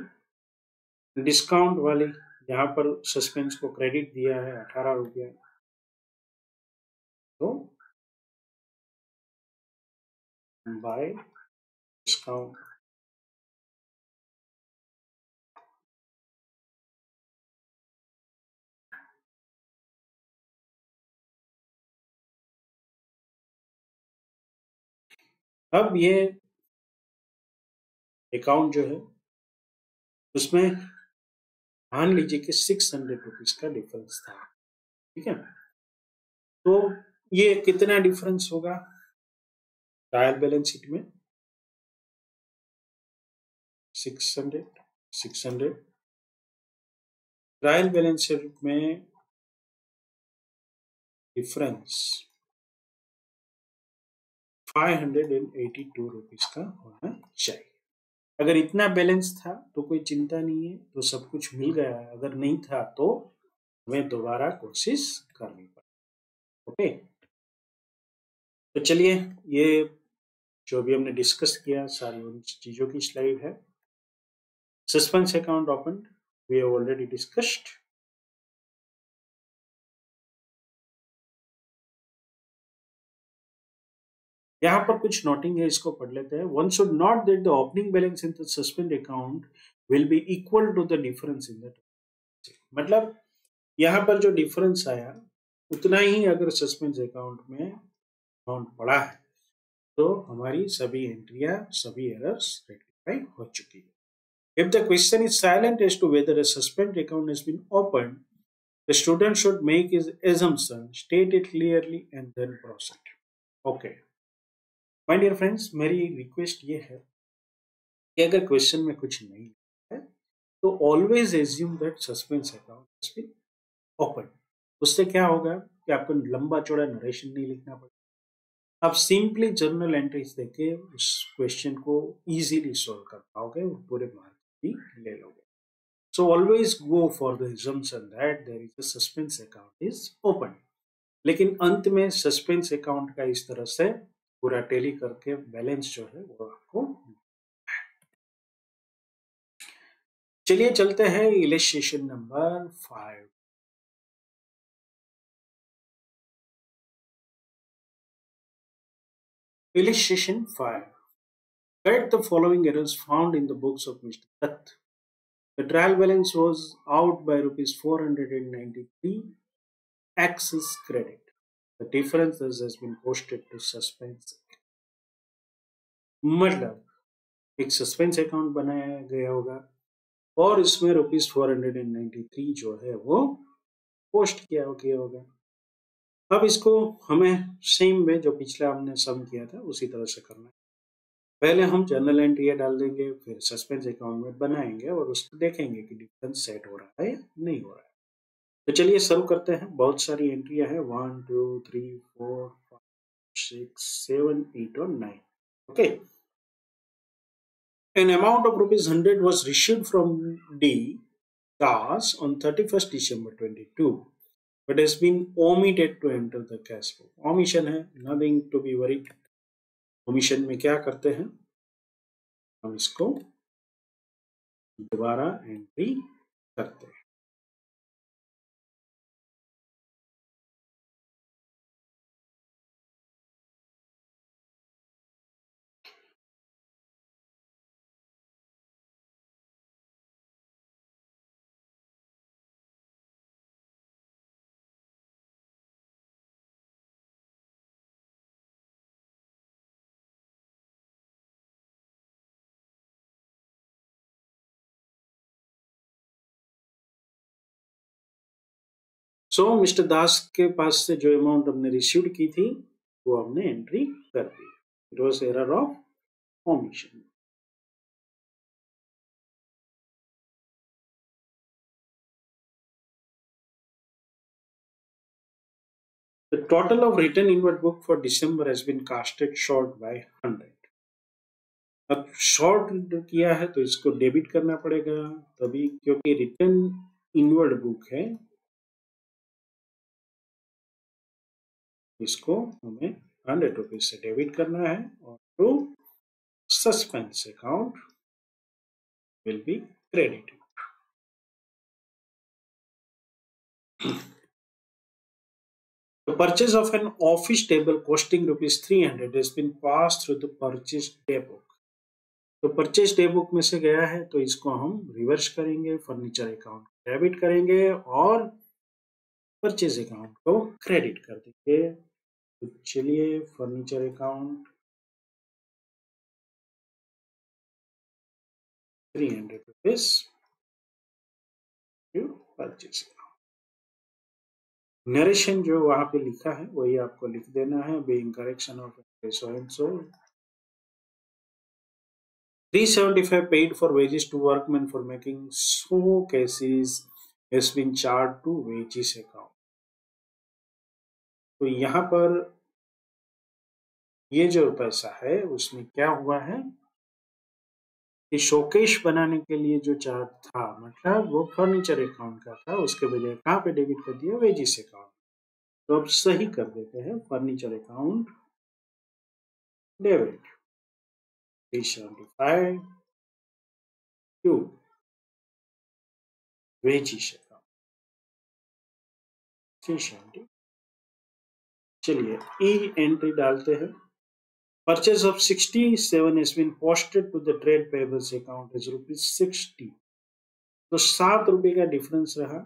डिस्काउंट वाली, यहाँ पर सस्पेंस को क्रेडिट दिया है ₹18। तो बाय डिस्काउंट। अब ये अकाउंट जो है उसमें मान लीजिए कि ₹600 का डिफरेंस था, ठीक है। तो ये कितना डिफरेंस होगा ट्रायल बैलेंस शीट में, 600, 600, ट्रायल बैलेंस शीट में डिफरेंस 582 रुपीज का होना चाहिए। अगर इतना बैलेंस था तो कोई चिंता नहीं है, तो सब कुछ मिल गया है। अगर नहीं था तो हमें दोबारा कोशिश करनी पड़ेगी। ओके, तो चलिए, ये जो भी हमने डिस्कस किया सारी उन चीजों की स्लाइड है। Suspense account open, we have already discussed. यहाँ पर कुछ नोटिंग है, इसको पढ़ लेते हैं। One should note that the opening balance in the suspend account will be equal to the difference in the, मतलब यहाँ पर जो डिफरेंस आया उतना ही अगर सस्पेंस अकाउंट में अमाउंट पड़ा है तो हमारी सभी एंट्रियां, सभी एरर्स रेक्टिफाई हो चुकी है। If the question is silent as to whether a suspend account has been opened, the student should make his assumption, state it clearly, and then proceed. Okay. My dear friends, मेरी request ये है कि अगर question में कुछ नहीं है तो always assume that suspense account has been open. उससे क्या होगा कि आपको लंबा चौड़ा नरेशन नहीं लिखना पड़ेगा। आप सिंपली जर्नल एंट्रीज देके उस क्वेश्चन को इजीली सॉल्व कर पाओगे और पूरे मार्क्स भी ले लोगे। So always go for the assumption that there is a suspense account is open. लेकिन अंत में सस्पेंस अकाउंट का इस तरह से पूरा टेली करके बैलेंस जो है वो आपको। चलिए चलते हैं illustration number 5। Illustration 5. Correct the following errors found in the books of Mr. Dutt. The trial balance was out by rupees 493 excess credit. The difference has been posted to suspense. मतलब एक suspense account बनाया गया होगा और इसमें rupees 493 जो है वो पोस्ट किया होगा। अब इसको हमें सेम वे जो पिछला हमने सम किया था उसी तरह से करना है। पहले हम जर्नल एंट्री डाल देंगे, फिर सस्पेंस अकाउंट में बनाएंगे और उसको देखेंगे कि डिफरेंस सेट हो रहा है या नहीं हो रहा है। तो चलिए शुरू करते हैं। बहुत सारी एंट्रियां हैं, 1 2 3 4 5 6 7 8 और 9। Okay, an amount of rupees 100 was received from D Das on 31st December 22 but has been omitted to enter the cash book. Omission है, nothing to be worried. omission में क्या करते हैं, हम इसको दोबारा एंट्री करते हैं। सो मिस्टर दास के पास से जो अमाउंट हमने रिसीव की थी वो हमने एंट्री कर दी। It was error of omission. The total of written inward book for December has been casted short by 100. अब शॉर्ट किया है तो इसको डेबिट करना पड़ेगा तभी, क्योंकि रिटर्न इनवर्ड बुक है, इसको हमें 100 रुपीज से डेबिट करना है और to suspense account will be credited. The purchase of an office table costing rupees 300 has been passed through the purchase day book. तो परचेज डे बुक में से गया है तो इसको हम रिवर्स करेंगे, फर्नीचर अकाउंट डेबिट करेंगे और परचेज अकाउंट को क्रेडिट कर देंगे। तो चलिए furniture account 300 rupees purchase. Narration जो वहां पे लिखा है वही आपको लिख देना है, being correction of so and so. 375 paid for wages to workmen for making showcases has been charged to wages account। तो यहाँ पर ये जो पैसा है उसमें क्या हुआ है कि शोकेश बनाने के लिए जो चार्ज था, मतलब वो फर्नीचर अकाउंट का था, उसके बजाय कहाँ पे डेबिट कर दिया, वेजिस अकाउंट। तो अब सही कर देते हैं, furniture account debit 375 to wages account 370। चलिए ई एंट्री डालते हैं। Purchase of 67 has been posted to the trade payables account as ₹60। तो 7 रुपए का डिफरेंस रहा।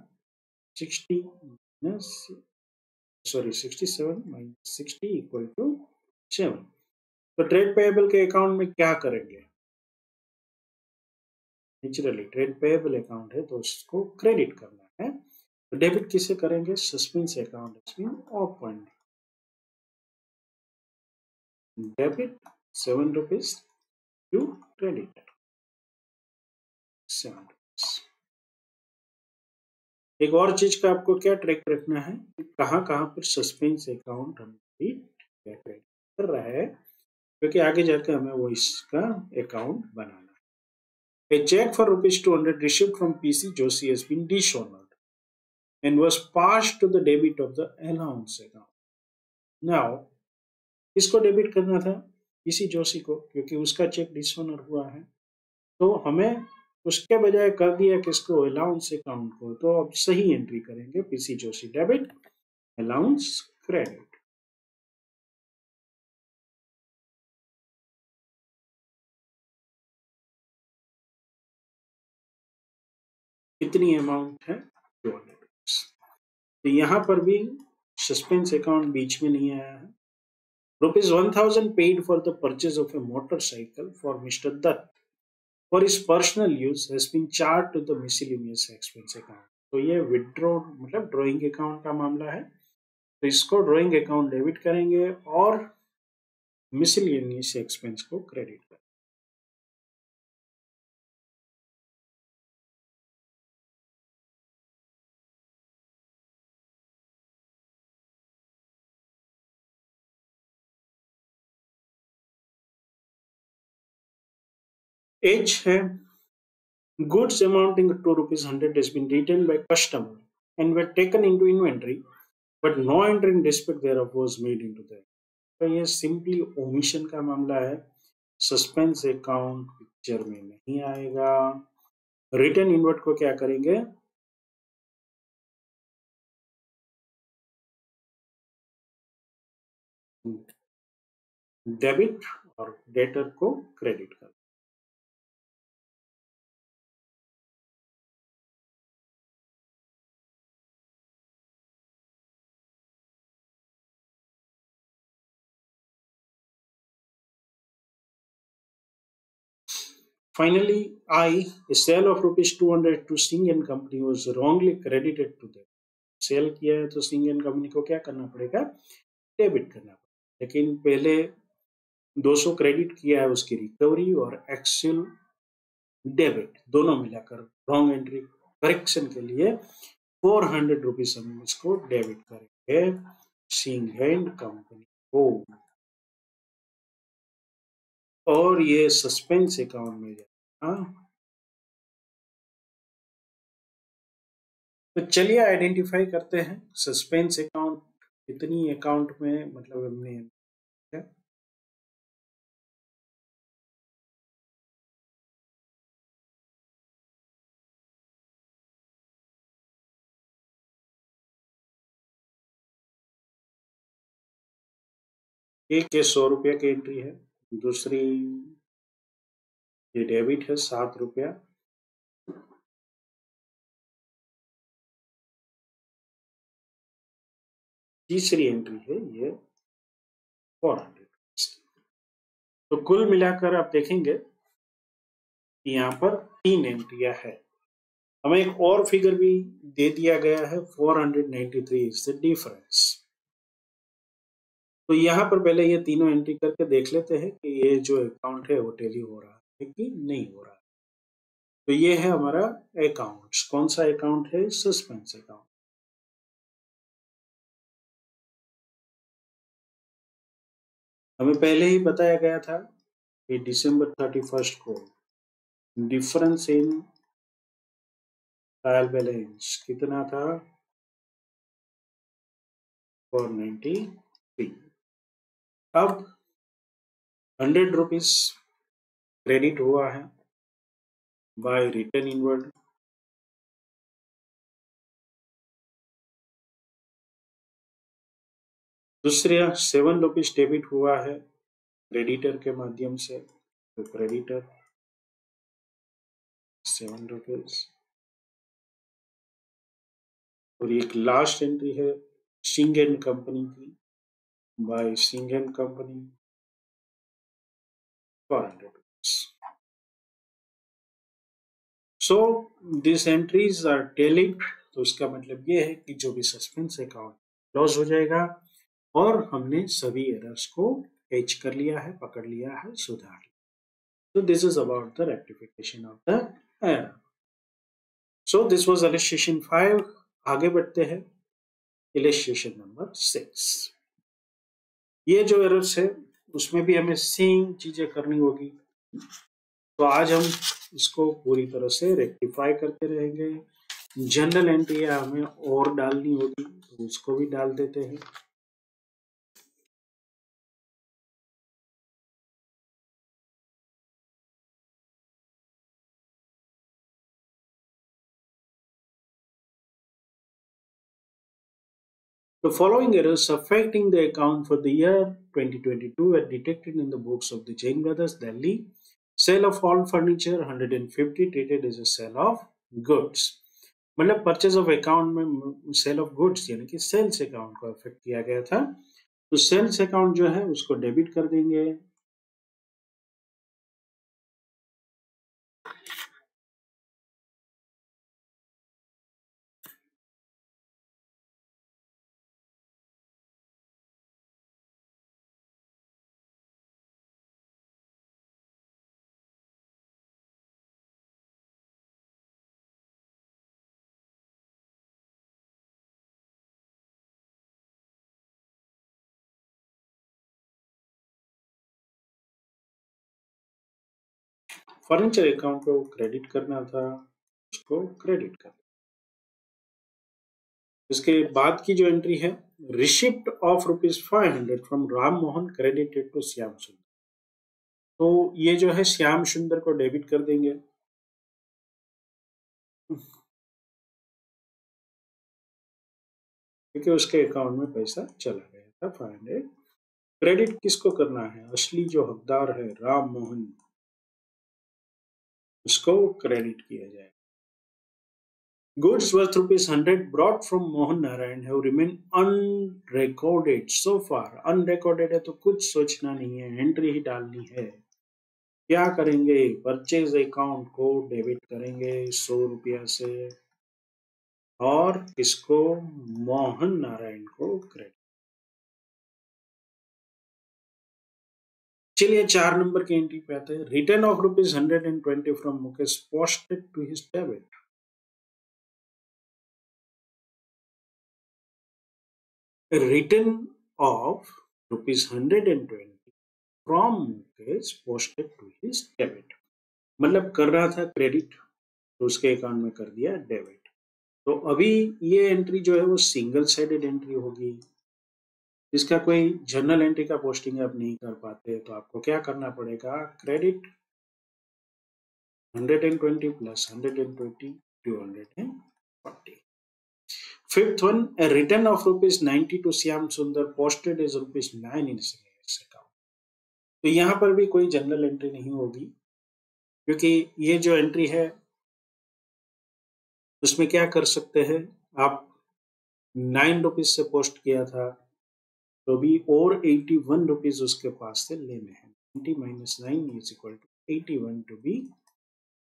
60 minus, sorry 67 minus 60 equal to 7। तो ट्रेड पेएबल के अकाउंट में क्या करेंगे? नेचुरली ट्रेड पेएबल अकाउंट है तो उसको क्रेडिट करना है। तो डेबिट किसे करेंगे? सस्पेंस अकाउंट इसमें open. Debit 7 rupees to credit 7 rupees. एक और चीज का आपको क्या ट्रैक रखना है कि कहाँ कहाँ पर सस्पेंस अकाउंट हम क्रेडिट कर रहा है, क्योंकि आगे जाकर हमें वो इसका अकाउंट बनाना है। A check for ₹200 received from PC Joshi has been dishonored and was passed to the debit of the allowance account. Now, किसको डेबिट करना था? PC जोशी को, क्योंकि उसका चेक डिसऑनर हुआ है। तो हमें उसके बजाय कर दिया किसको? अलाउंस अकाउंट को। तो अब सही एंट्री करेंगे, PC Joshi debit, allowance credit. कितनी अमाउंट है? 200। तो यहाँ पर भी सस्पेंस अकाउंट बीच में नहीं आया है। ₹1000 paid for the purchase of a motorcycle for Mr. Dutt for his personal use has been charged to the miscellaneous expense account। तो ये विड्रॉ मतलब ड्राइंग अकाउंट का मामला है, तो इसको ड्राइंग अकाउंट डेबिट करेंगे और मिसलेनियस एक्सपेंस को क्रेडिट करेंगे। एच है goods amounting to ₹100 has been retained by customer and were taken into inventory, but no entry in dispute thereof was made into the। तो ये सिंपली ओमिशन का मामला है, सस्पेंस अकाउंट पिक्चर में नहीं आएगा। रिटर्न इनवर्ट को क्या करेंगे? डेबिट और डेटर को क्रेडिट कर। Finally, I, a sale of ₹200 to Singh and Company was wrongly credited to them। Sale किया है तो सिंह एंड कंपनी को क्या करना पड़ेगा? डेबिट करना पड़ेगा। लेकिन पहले 200 क्रेडिट किया है, उसकी रिकवरी और एक्चुअल डेबिट दोनों मिलाकर रॉन्ग एंट्री करेक्शन के लिए ₹400 हम इसको डेबिट करेंगे सिंह एंड कंपनी को, और ये सस्पेंस अकाउंट में जाएगा। तो चलिए आइडेंटिफाई करते हैं सस्पेंस अकाउंट कितनी अकाउंट में मतलब हमने है। एक ये 100 रुपया की एंट्री है, दूसरी ये डेबिट है 7 रुपया, तीसरी एंट्री है ये 400। तो कुल मिलाकर आप देखेंगे कि यहाँ पर 3 एंट्रियां है। हमें एक और फिगर भी दे दिया गया है, 493 इज द डिफरेंस। तो यहाँ पर पहले ये तीनों एंट्री करके देख लेते हैं कि ये जो अकाउंट है वो टैली हो रहा है कि नहीं हो रहा है। तो ये है हमारा अकाउंट। कौन सा अकाउंट है? Suspense account. हमें पहले ही बताया गया था कि दिसंबर 31 को डिफरेंस इन ट्रायल बैलेंस कितना था? 493। अब 100 रुपीज क्रेडिट हुआ है बाय रिटर्न इनवर्ड। दूसरे 7 रुपीज डेबिट हुआ है क्रेडिटर के माध्यम से, तो क्रेडिटर 7 रुपीज। और एक लास्ट एंट्री है सिंह एंड कंपनी की, by Singh and company 400 rupees. So this entries are telling, तो इसका मतलब ये है कि जो भी सस्पेंस अकाउंट क्लोज हो जाएगा और हमने सभी एरर्स को कैच कर लिया है, पकड़ लिया है, सुधार लिया। So this is about the rectification of the error. So this was illustration 5. आगे बढ़ते हैं illustration number 6. ये जो एरर्स है उसमें भी हमें सेम चीजें करनी होगी, तो आज हम इसको पूरी तरह से रेक्टिफाई करते रहेंगे। जनरल एंट्री हमें और डालनी होगी, तो उसको भी डाल देते हैं। The following errors affecting the account for the year 2022 were detected in the books of the Jain Brothers, Delhi. Sale of all furniture 150 treated as a sale of goods. मतलब परचेज ऑफ अकाउंट में cell of goods यानी कि sales account को affect किया गया था, तो sales account जो है उसको डेबिट कर देंगे। फर्नीचर अकाउंट को क्रेडिट करना था, उसको क्रेडिट कर। इसके बाद की जो एंट्री है, receipt of ₹500 from Ram Mohan credited to Shyam Sundar, तो ये जो है श्याम सुंदर को डेबिट कर देंगे। क्योंकि उसके अकाउंट में पैसा चला गया था 500। क्रेडिट किसको करना है? असली जो हकदार है राम मोहन, उसको क्रेडिट किया जाए। Goods worth ₹100 brought from Mohan Narayan have remained unrecorded so far. Unrecorded है तो कुछ सोचना नहीं है, एंट्री ही डालनी है। क्या करेंगे? परचेज अकाउंट को डेबिट करेंगे 100 रुपया से और इसको मोहन नारायण को क्रेडिट। चलिए 4 नंबर की एंट्री पे आते हैं। Return of ₹120 from Mukesh posted to his debit. Return of ₹120 from Mukesh posted to his debit, मतलब कर रहा था क्रेडिट तो उसके अकाउंट में कर दिया डेबिट। तो अभी ये एंट्री जो है वो सिंगल साइडेड एंट्री होगी। इसका कोई जर्नल एंट्री का पोस्टिंग आप नहीं कर पाते, तो आपको क्या करना पड़ेगा? Credit 120 plus 120 240। Fifth one, a return of ₹90 to Shyam Sundar posted as ₹9 in his account. तो यहाँ पर भी कोई जनरल एंट्री नहीं होगी, क्योंकि ये जो एंट्री है उसमें क्या कर सकते हैं आप? ₹9 से पोस्ट किया था, तो अभी और ₹81 उसके पास से लेने हैं। 90 - 9 is equal to 81 to be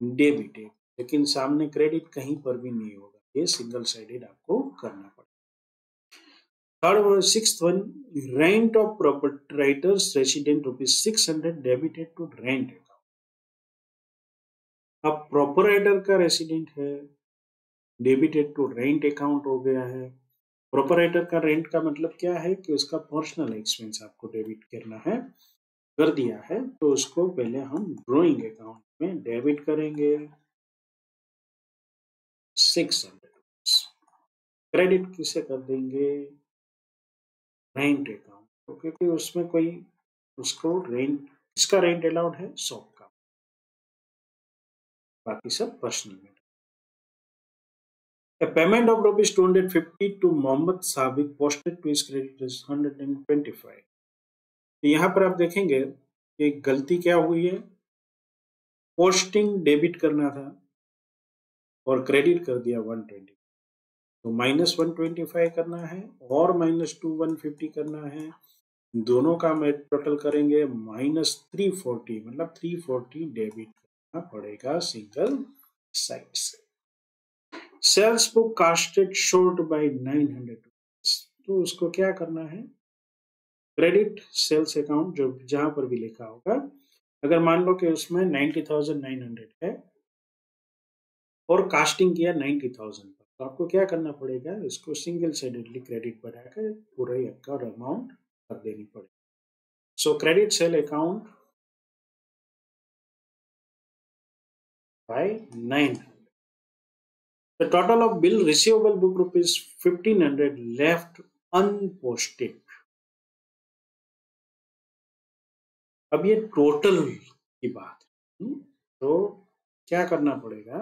debited, लेकिन सामने क्रेडिट कहीं पर भी नहीं होगा, ये सिंगल साइडेड आपको करना पड़ेगा। Third one, sixth one, rent of proprietors resident ₹600 debited to rent account. अब प्रोपराइटर का रेसिडेंट है, डेबिटेड टू रेंट अकाउंट हो गया है। प्रोपराइटर का रेंट का मतलब क्या है कि उसका पर्सनल एक्सपेंस आपको डेबिट करना है, कर दिया है तो उसको पहले हम ड्रॉइंग अकाउंट में डेबिट करेंगे 600। क्रेडिट किसे कर देंगे, रेंट अकाउंट, तो क्योंकि उसमें कोई उसको रेंट, इसका रेंट अलाउड है शॉप का, बाकी सब पर्सनल में। A payment of rupees 250 to Mohammed Sabiq posted to his creditors 125। तो यहाँ पर आप देखेंगे कि गलती क्या हुई है, पोस्टिंग डेबिट करना था और क्रेडिट कर दिया 120, तो -125 करना है और -2 150 करना है, दोनों का मैं टोटल करेंगे -340, मतलब 340 डेबिट करना पड़ेगा सिंगल साइड से। Sales book casted short by 900, तो उसको क्या करना है, क्रेडिट सेल्स अकाउंट जो जहां पर भी लिखा होगा, अगर मान लो कि उसमें 90,900 है और कास्टिंग किया 90,000 पर, तो आपको क्या करना पड़ेगा, इसको सिंगल साइडेडली क्रेडिट बढ़ाकर पूरा का अमाउंट कर देनी पड़ेगी। सो credit sale account by 900। The total of bill receivable book rupees 1,500 left unposted। अब ये टोटल की बात है, तो क्या करना पड़ेगा,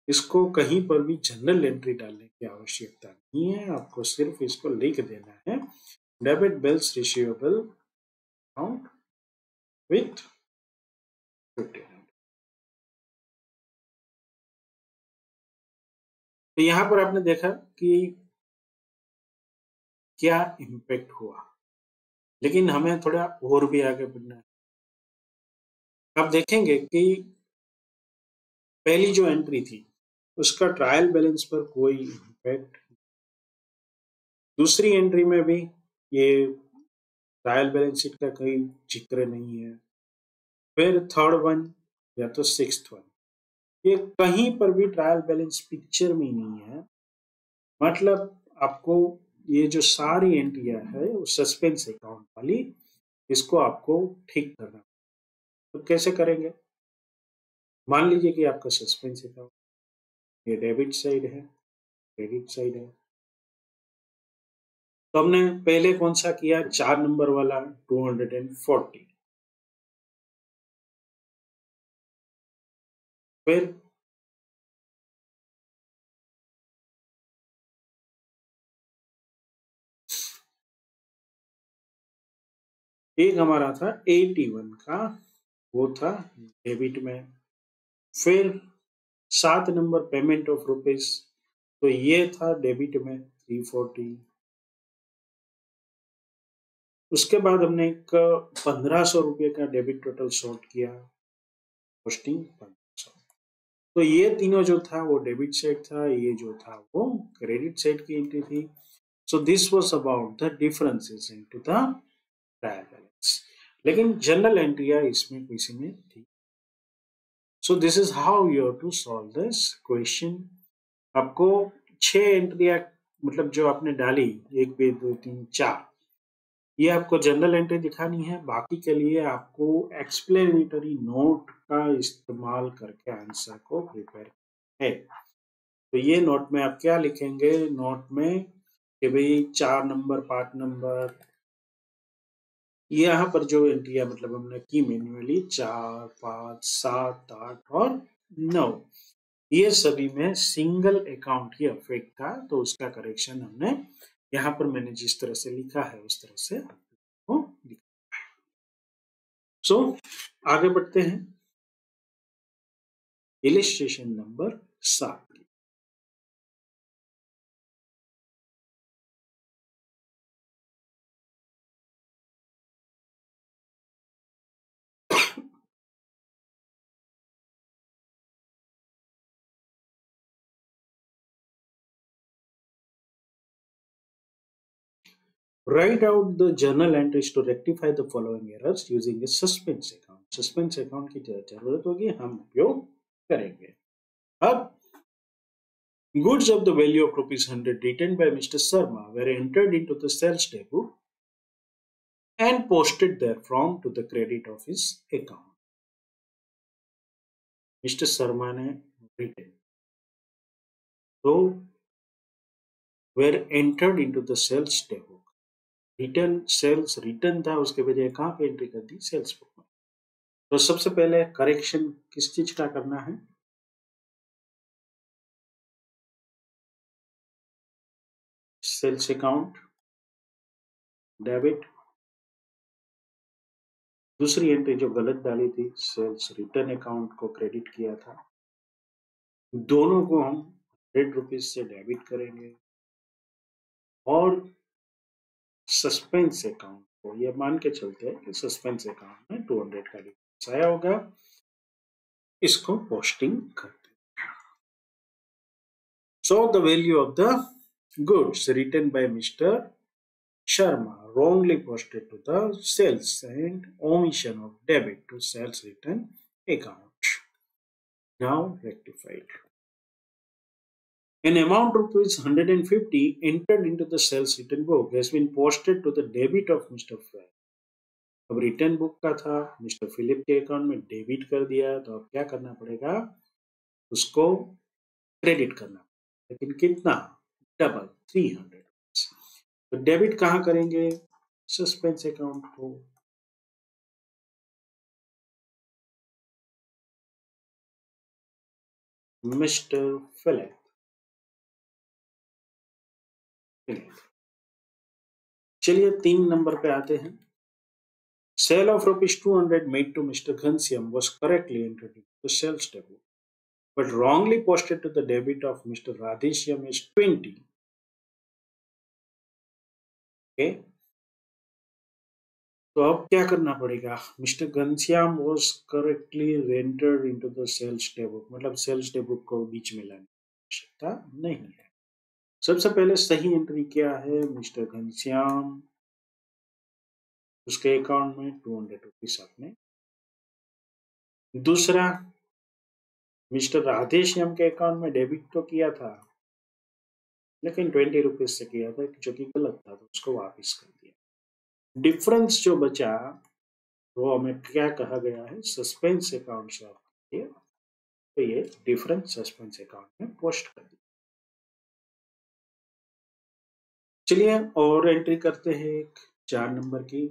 इसको कहीं पर भी जनरल एंट्री डालने की आवश्यकता नहीं है, आपको सिर्फ इसको लिख देना है debit bills receivable account with 1,500। तो यहां पर आपने देखा कि क्या इम्पैक्ट हुआ, लेकिन हमें थोड़ा और भी आगे बढ़ना है। आप देखेंगे कि पहली जो एंट्री थी उसका ट्रायल बैलेंस पर कोई इम्पैक्ट, दूसरी एंट्री में भी ये ट्रायल बैलेंस शीट का कोई जिक्र नहीं है, फिर थर्ड वन या तो सिक्स्थ वन, ये कहीं पर भी ट्रायल बैलेंस पिक्चर में नहीं है, मतलब आपको ये जो सारी एंट्रियां है वो सस्पेंस अकाउंट वाली, इसको आपको ठीक करना। तो कैसे करेंगे, मान लीजिए कि आपका सस्पेंस अकाउंट ये डेबिट साइड है, क्रेडिट साइड है, तो हमने पहले कौन सा किया, 4 नंबर वाला 240, फिर एक हमारा था 81 का, वो था डेबिट में, फिर 7 नंबर पेमेंट ऑफ रुपीज, तो ये था डेबिट में 340। उसके बाद हमने एक 1500 रुपये का डेबिट टोटल शॉर्ट किया, पोस्टिंग 1500। तो ये तीनों जो था वो डेबिट साइड था, ये जो था वो क्रेडिट साइड की एंट्री थी। So this was about the differences into the trial balance, लेकिन जनरल एंट्रियां इसमें किसी में थी। So this is how you have to solve this question. आपको 6 एंट्रियां, मतलब जो आपने डाली 1 2 3 4, ये आपको जनरल एंट्री दिखानी है, बाकी के लिए आपको एक्सप्लेनेटरी नोट का इस्तेमाल करके आंसर को प्रिपेयर है। तो ये नोट में आप क्या लिखेंगे, नोट में कि भाई 4 नंबर 5 नंबर, यहाँ पर जो एंट्रिया मतलब हमने की मैन्युअली 4 5 7 8 और 9, ये सभी में सिंगल अकाउंट ही अफेक्ट था, तो उसका करेक्शन हमने यहाँ पर मैंने जिस तरह से लिखा है उस तरह से लिखा। सो आगे बढ़ते हैं illustration number 7। Write out the journal entries to rectify the following errors using a suspense account। suspense account की जरूरत होगी हम उपयोग करेंगे। अब goods of the value of ₹100 written by Mr. Sharma were entered into the sales debut and posted therefrom to the credit of his account. Mr. Sharma ने written तो were entered into the sales debut. Return sales return था, उसके बजाय कहाँ पे entry कर दी? Sales book में। तो सबसे पहले करेक्शन किस चीज का करना है? सेल्स अकाउंट डेबिट, दूसरी एंट्री जो गलत डाली थी सेल्स रिटर्न अकाउंट को क्रेडिट किया था, दोनों को हम ₹100 से डेबिट करेंगे और सस्पेंस अकाउंट को ये मान के चलते हैं कि सस्पेंस अकाउंट में 200 का डिफरेंस आया होगा, इसको पोस्टिंग करते हैं। So the value of the goods written by Mr. Sharma wrongly posted to the sales and omission of debit to sales return account. Now rectified. An amount ₹150 entered into the sales return book has been posted to the debit of Mr. Philip. अब return book का था, mister Philip के account में debit कर दिया, तो अब क्या करना पड़ेगा? उसको क्रेडिट करना, लेकिन कितना? डबल, 300। तो डेबिट कहाँ करेंगे? सस्पेंस अकाउंट को। मिस्टर फिलिप, चलिए 3 नंबर पे आते हैं। Sale of ₹200 made to Mr. Ghanshyam was correctly entered into the sales debit, but wrongly posted to the debit of Mr. Radheshyam is 20. Okay. तो अब क्या करना पड़ेगा? Mister Ghanshyam was correctly entered into the sales debit, मतलब sales debit को बीच में लाने की आवश्यकता नहीं है। सबसे पहले सही एंट्री क्या है? मिस्टर घनश्याम, उसके अकाउंट में ₹200 आपने। दूसरा, मिस्टर राधेश्याम के अकाउंट में डेबिट तो किया था, लेकिन ₹20 से किया था, जो कि गलत था, तो उसको वापस कर दिया। डिफरेंस जो बचा वो हमें क्या कहा गया है? सस्पेंस अकाउंट से आपको, तो ये डिफरेंस सस्पेंस अकाउंट में पोस्ट कर दिया। चलिए और एंट्री करते हैं एक 4 नंबर की।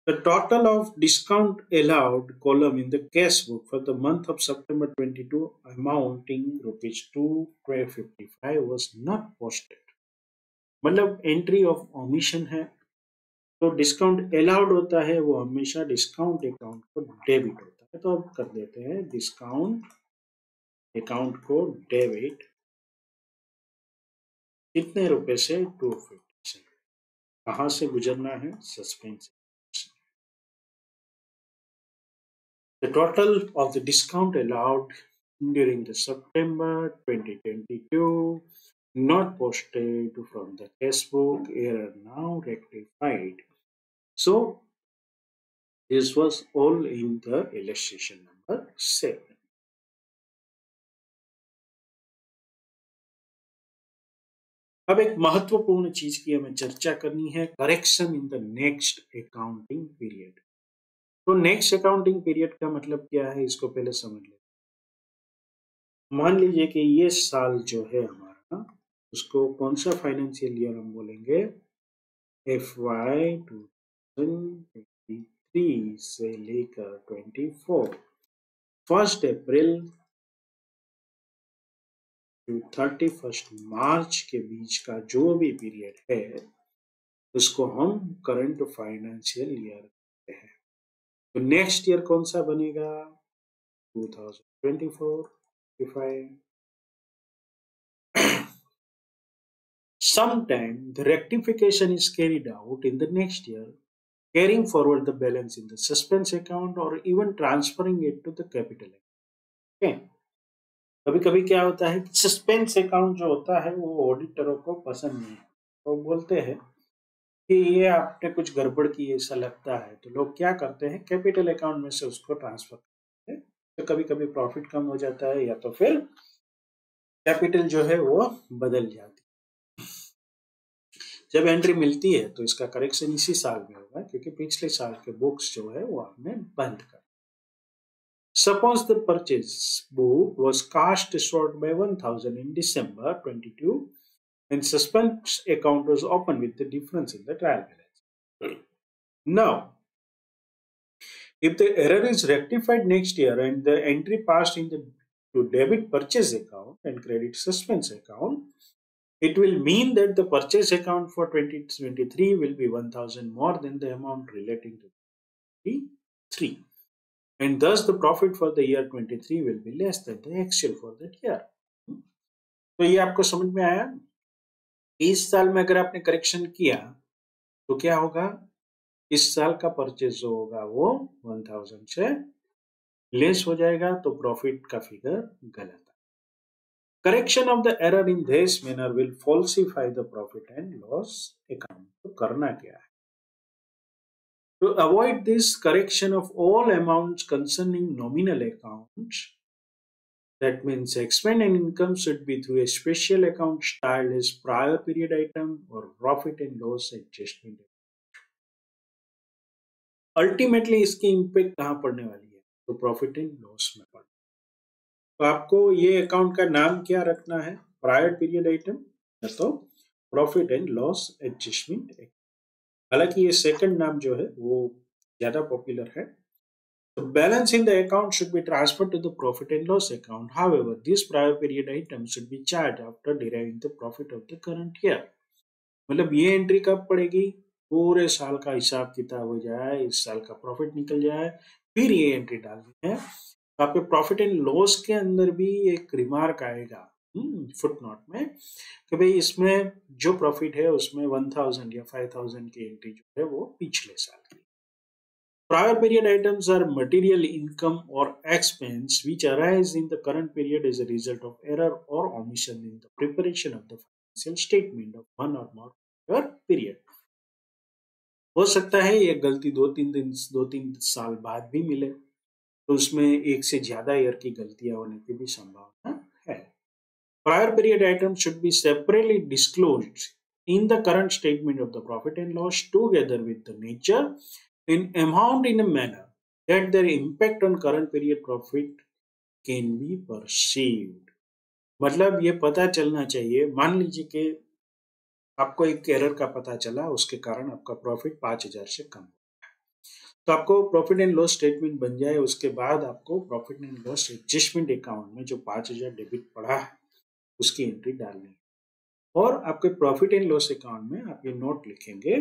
The total of discount allowed column in the cash book for the month of September 22 amounting ₹255 was not posted. मतलब एंट्री ऑफ ओमिशन है, तो डिस्काउंट अलाउड होता है वो हमेशा डिस्काउंट अकाउंट को डेबिट होता है, तो अब कर देते हैं डिस्काउंट अकाउंट को डेबिट कितने रुपए से? 250 से। कहां से गुजरना है? Suspense. The total of the discount allowed during the September 2022 not posted from the cash book, error now rectified. So this was all in the illustration number 7. अब एक महत्वपूर्ण चीज की हमें चर्चा करनी है, correction in the next accounting period. तो नेक्स्ट अकाउंटिंग पीरियड का मतलब क्या है, इसको पहले समझ लें। मान लीजिए कि ये साल जो है हमारा, उसको कौन सा फाइनेंशियल ईयर हम बोलेंगे? FY 2023 से लेकर 24, 1 अप्रैल टू 31 मार्च के बीच का जो भी पीरियड है उसको हम करंट फाइनेंशियल ईयर कहते हैं। तो नेक्स्ट ईयर कौन सा बनेगा? 2024, 25। Sometime the rectification is carried out in the next year, carrying forward the balance in the suspense account or even transferring it to the capital account. Okay. कभी कभी क्या होता है, सस्पेंस अकाउंट जो होता है वो ऑडिटरों को पसंद नहीं है, तो बोलते हैं कि ये आपने कुछ गड़बड़ की ऐसा लगता है, तो लोग क्या करते हैं? कैपिटल अकाउंट में से उसको ट्रांसफर करते हैं तो कभी कभी प्रॉफिट कम हो जाता है या तो फिर कैपिटल जो है वो बदल जाती है। जब एंट्री मिलती है तो इसका करेक्शन इसी साल में होगा, क्योंकि पिछले साल के बुक्स जो है वो आपने बंद कर। Suppose the purchase book was cast short by 1000 in December 22 and suspense account was opened with the difference in the trial balance. Now, if the error is rectified next year and the entry passed in the to debit purchase account and credit suspense account, it will mean that the purchase account for 2023 will be 1000 more than the amount relating to 23. And thus the profit for the year 23 will be less than the actual for that year. तो ये आपको समझ में आया? इस साल में अगर आपने करेक्शन किया तो क्या होगा? इस साल का परचेज जो होगा वो 1000 से लेस हो जाएगा, तो प्रॉफिट का फिगर गलत है। Correction of the error in this manner will falsify the profit and loss account. तो करना क्या है? To avoid this, correction of all amounts concerning nominal accounts, that means expense and income, should be through a special account styled as prior period item or profit and loss adjustment. Ultimately इसकी impact कहाँ पड़ने वाली है? तो profit and loss में पड़ना। तो आपको ये अकाउंट का नाम क्या रखना है? प्रायर पीरियड आइटम या तो प्रॉफिट एंड लॉस एडजस्टमेंट। हालांकि ये सेकंड नाम जो है वो ज्यादा पॉपुलर है। The balance in the account should be transferred to the profit and loss account. However, this prior period item should be charged after deriving the profit of the current year. मतलब ये entry कब पड़ेगी? पूरे साल का हिसाब किताब हो जाए, इस साल का प्रॉफिट निकल जाए, फिर ये एंट्री डालनी है। तो आपके प्रॉफिट एंड लॉस के अंदर भी एक रिमार्क आएगा फुट नोट में कि भाई इसमें जो प्रॉफिट है उसमें 1000 या 5000 की एंट्री जो है वो पिछले साल की। Prior period items are material income or expense which arise in the current period as a result of error or omission in the preparation of the financial statement of one or more prior period. हो सकता है ये गलती दो तीन साल बाद भी मिले, तो उसमें एक से ज्यादा ईयर की गलतियां होने की भी संभावना है। Prior period items should be separately disclosed in the current statement of the profit and loss together with the nature in amount in a manner that their impact on current period profit can be perceived. मतलब ये पता चलना चाहिए, मान लीजिए कि आपको एक एरर का पता चला, उसके कारण आपका प्रॉफिट 5000 से कम, तो आपको प्रॉफिट एंड लॉस स्टेटमेंट बन जाए, उसके बाद आपको profit and loss adjustment account में जो 5000 डेबिट पड़ा है उसकी एंट्री डालनी है, और आपके प्रॉफिट एंड लॉस अकाउंट में आप ये नोट लिखेंगे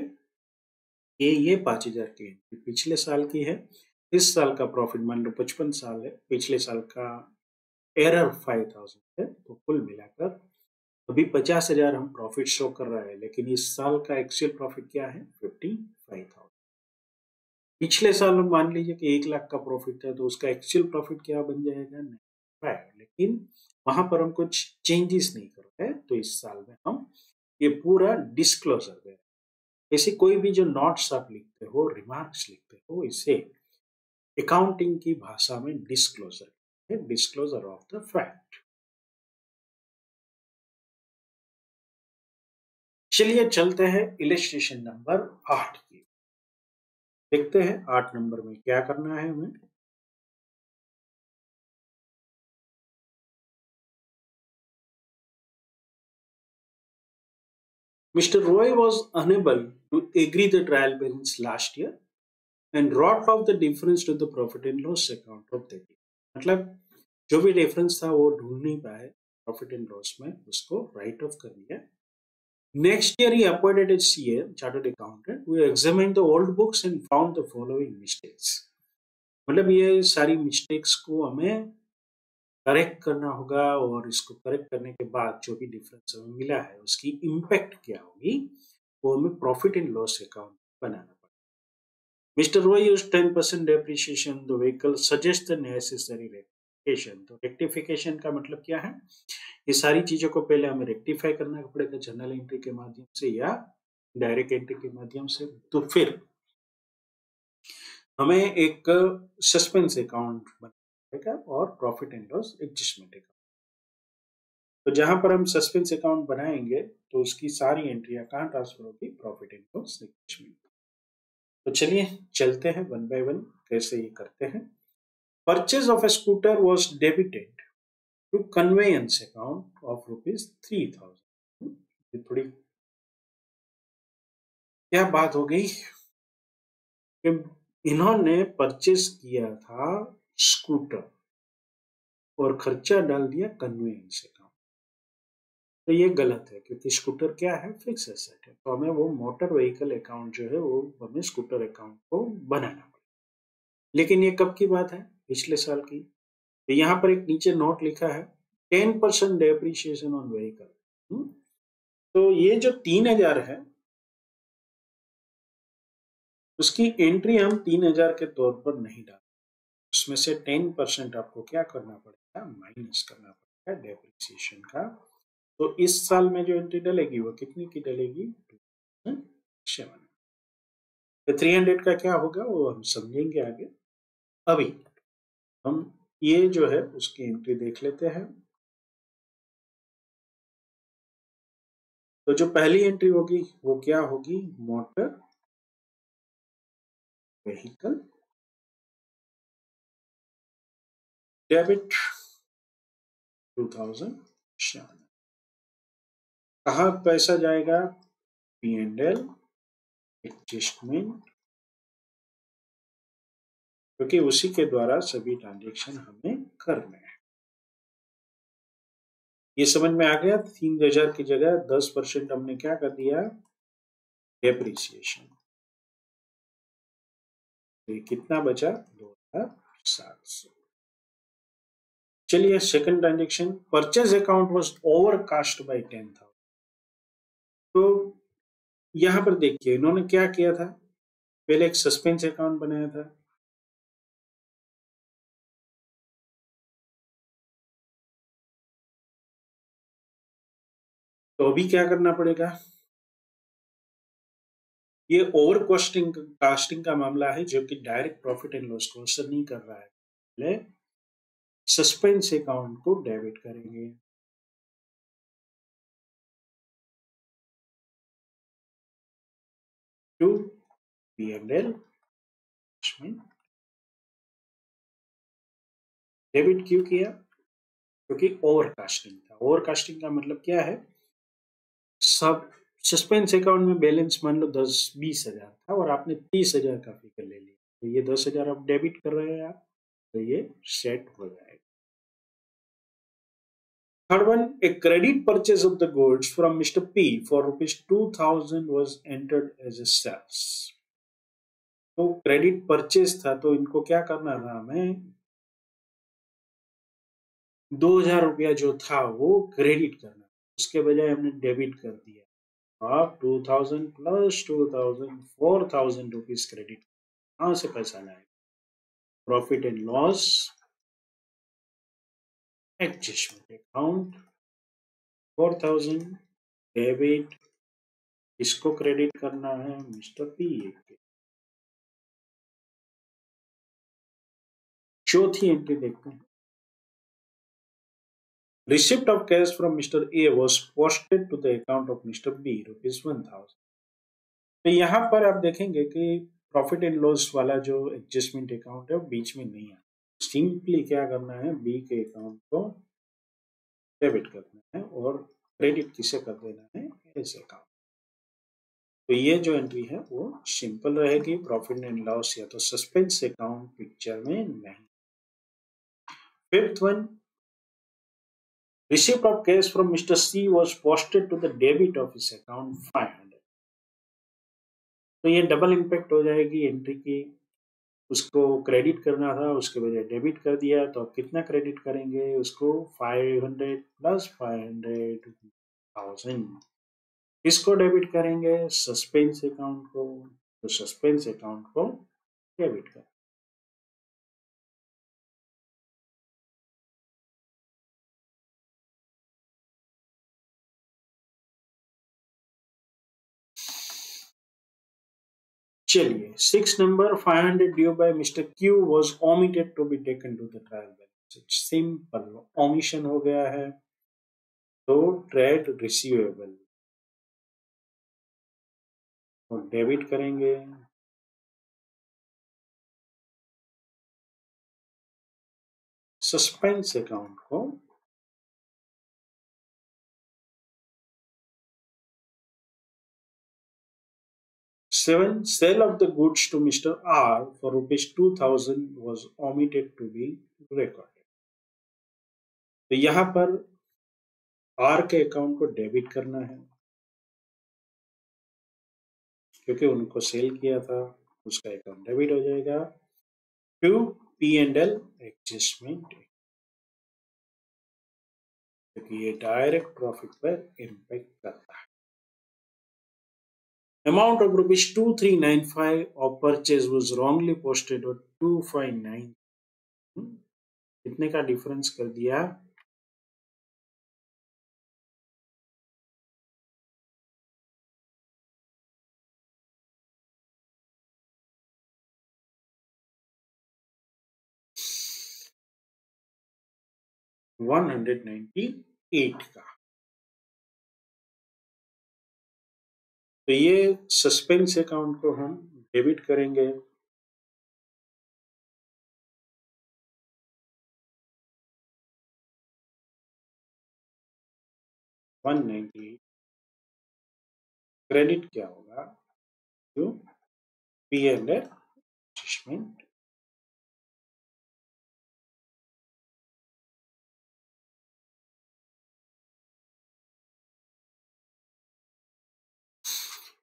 कि ये 5000 की एंट्री पिछले साल की है, इस साल का प्रॉफिट मान लो 55 साल है, पिछले साल का एरर 5000 है, तो कुल मिलाकर अभी 50,000 हम प्रॉफिट शो कर रहा है, लेकिन इस साल का एक्चुअल प्रॉफिट क्या है? 55,000। पिछले साल हम मान लीजिए कि 1 लाख का प्रॉफिट है, तो उसका एक्चुअल प्रॉफिट क्या बन जाएगा? 95, लेकिन वहां पर हम कुछ चेंजेस नहीं कर रहे, तो इस साल में हम ये पूरा डिस्क्लोजर दे रहे हैं। ऐसे कोई भी जो नोट्स आप लिखते हो, रिमार्क्स लिखते हो, इसे अकाउंटिंग की भाषा में डिस्क्लोजर है, डिस्क्लोजर ऑफ द फैक्ट। चलिए चलते हैं इलस्ट्रेशन नंबर 8 की, देखते हैं 8 नंबर में क्या करना है हमें। Mr. Roy was unable to agree the trial balance last year and wrote off the difference to the profit and loss account of that year. मतलब जो भी डिफरेंस था वो ढूंढ नहीं पाए प्रॉफिट एंड लॉस में, उसको राइट ऑफ कर दिया। Next year, he appointed a CA, chartered accountant, who examined the old books and found the following mistakes. मतलब ये सारी मिस्टेक्स को हमें करेक्ट करना होगा, और इसको करेक्ट करने के बाद जो भी डिफरेंस हमें मिला है उसकी इम्पैक्ट क्या होगी, वो हमें प्रॉफिट एंड लॉस अकाउंट बनाना पड़ेगा। Mister Roy used 10% depreciation the vehicle, suggest the necessary rectification. तो रेक्टिफिकेशन का मतलब क्या है? ये सारी चीजों को पहले हमें रेक्टिफाई करना पड़ेगा जर्नल एंट्री के माध्यम से या डायरेक्ट एंट्री के माध्यम से, तो फिर हमें एक सस्पेंस अकाउंट जाएगा और profit and loss adjustment account. तो जहां पर हम सस्पेंस अकाउंट बनाएंगे तो उसकी सारी एंट्रियां कहाँ ट्रांसफर होगी, प्रॉफिट एंड लॉस एडजस्टमेंट। तो चलिए चलते हैं वन बाय वन कैसे ये करते हैं। Purchase of a scooter was debited to conveyance account of ₹3000। ये थोड़ी क्या बात हो गई कि इन्होंने परचेज किया था स्कूटर और खर्चा डाल दिया कन्वेयंस अकाउंट। तो ये गलत है क्योंकि स्कूटर क्या है, फिक्स एसेट है। तो हमें वो मोटर व्हीकल अकाउंट जो है वो हमें स्कूटर अकाउंट को बनाना पड़ेगा। लेकिन ये कब की बात है, पिछले साल की। तो यहाँ पर एक नीचे नोट लिखा है 10% डेप्रिसिएशन ऑन व्हीकल। तो ये जो 3000 है उसकी एंट्री हम 3000 के तौर पर नहीं डाल, उसमें से 10% आपको क्या करना पड़ेगा, माइनस करना पड़ेगा डेप्रिसिएशन का। तो इस साल में जो एंट्री डलेगी वो कितनी की डलेगी, 7। तो 300 का क्या होगा वो हम समझेंगे आगे। अभी हम ये जो है उसकी एंट्री देख लेते हैं। तो जो पहली एंट्री होगी वो क्या होगी, मोटर व्हीकल डेबिट 2007। कहाँ पैसा जाएगा, P&L एडजस्टमेंट, क्योंकि उसी के द्वारा सभी ट्रांजेक्शन हमें करने हैं। ये समझ में आ गया। 3000 की जगह 10% हमने क्या कर दिया, डेप्रिसिएशन। तो कितना बचा, 2700। चलिए second transaction, purchase account was overcast bye 10,000। तो यहां पर देखिए इन्होंने क्या किया था, पहले एक सस्पेंस अकाउंट बनाया था, तो अभी क्या करना पड़ेगा, ये ओवर कास्टिंग का मामला है जो कि डायरेक्ट प्रॉफिट एंड लॉस को असर नहीं कर रहा है। पहले सस्पेंस अकाउंट को डेबिट करेंगे, टू P&L डेबिट क्यों किया, क्योंकि ओवरकास्टिंग था। ओवरकास्टिंग का मतलब क्या है, सब सस्पेंस अकाउंट में बैलेंस मान लो 10-20 हजार था और आपने 30,000 का फिगर ले लिया, तो ये 10,000 आप डेबिट कर रहे हैं आप, तो ये सेट हो जाएगा। Third one, a credit purchase of the goods from Mr. P for ₹2,000 was entered as a sales। तो क्रेडिट परचेज था तो इनको क्या करना था, हमें 2,000 रुपया जो था वो क्रेडिट करना, उसके बजाय हमने डेबिट कर दिया। आप 2,000 प्लस 2,000 4,000 रुपीज क्रेडिट, कहाँ से पैसा लाएगा, profit and loss adjustment account 4,000 debit, इसको क्रेडिट करना है मिस्टर पी के। चौथी एंट्री देखते हैं, receipt of cash from mister A was posted to the account of mister B ₹1,000। तो यहाँ पर आप देखेंगे कि प्रॉफिट एंड लॉस वाला जो एडजस्टमेंट अकाउंट है वो बीच में नहीं है। सिंपली क्या करना है, बी के अकाउंट को डेबिट करना है और क्रेडिट किसे कर देना है, एस अकाउंट। तो ये जो एंट्री है वो सिंपल रहेगी, प्रॉफिट एंड लॉस या तो सस्पेंस अकाउंट पिक्चर में नहीं। Fifth one, receipt of cash from Mr. C was posted to the debit of his account 500। तो ये डबल इम्पैक्ट हो जाएगी एंट्री की, उसको क्रेडिट करना था उसके बजाय डेबिट कर दिया, तो आप कितना क्रेडिट करेंगे उसको, 500 प्लस 500,000। किसको डेबिट करेंगे, सस्पेंस अकाउंट को, तो सस्पेंस अकाउंट को डेबिट कर। चलिए 6 number 500 due by mister Q was omitted to be taken to the trial balance. Simple omission हो गया है तो ट्रेड रिसीवेबल और डेबिट करेंगे। सस्पेंस अकाउंट को seven sale of the goods to mister R for ₹2000 was omitted to be recorded। तो यहां पर आर के अकाउंट को डेबिट करना है क्योंकि उनको सेल किया था, उसका अकाउंट डेबिट हो जाएगा टू P&L एडजस्टमेंट क्योंकि ये डायरेक्ट प्रॉफिट पर इम्पैक्ट करता है। Amount of ₹2395 of purchase was wrongly posted or 259। कितने का डिफरेंस कर दिया? $198 का। तो ये सस्पेंस अकाउंट को हम डेबिट करेंगे। $198 क्रेडिट क्या होगा? To P&L adjustment.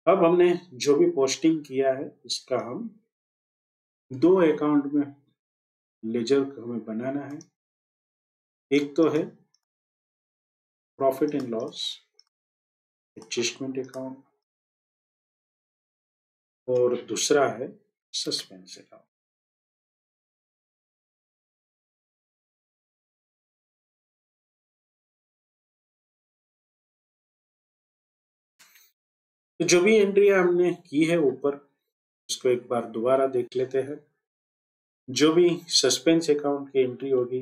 अब हमने जो भी पोस्टिंग किया है इसका हम दो अकाउंट में लेजर हमें बनाना है। एक तो है profit and loss adjustment account और दूसरा है सस्पेंस अकाउंट। तो जो भी एंट्री हमने की है ऊपर उसको एक बार दोबारा देख लेते हैं। जो भी सस्पेंस अकाउंट की एंट्री होगी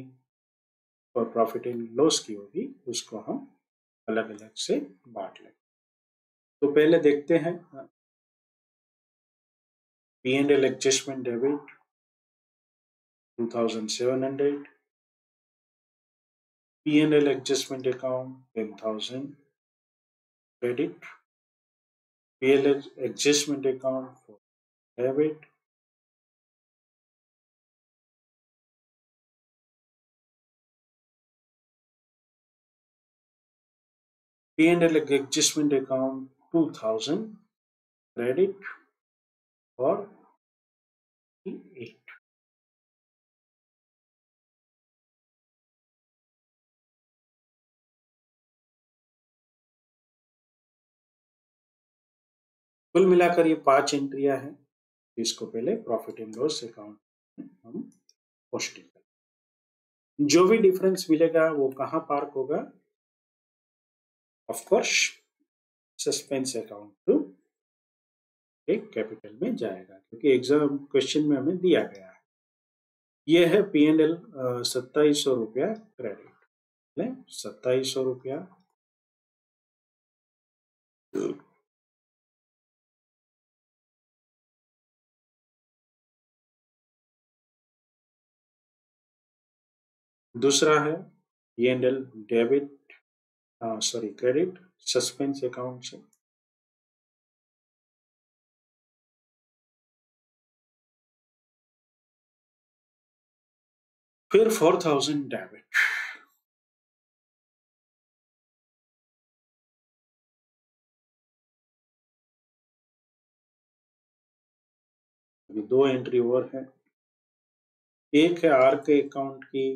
और प्रॉफिट एंड लॉस की होगी उसको हम अलग अलग से बांट लेंगे। तो पहले देखते हैं P&L adjustment debit 2700, P&L adjustment account 10,000 credit, P&L adjustment account for debit, P&L adjustment account 2,000 credit और 8। कुल मिलाकर ये 5 एंट्रियां हैं। इसको पहले प्रॉफिट एंड लॉस अकाउंट में हम पोस्टिंग करें। जो भी डिफरेंस मिलेगा वो कहाँ पार्क होगा? Of course suspense account to एक कैपिटल में जाएगा क्योंकि एग्जाम क्वेश्चन में हमें दिया गया है। ये है P&L 2700 रुपया क्रेडिट, 2700 रुपया दूसरा है P&L debit sorry credit suspense account से। फिर 4000 डेबिट। अभी दो एंट्री और है। एक है आर के अकाउंट की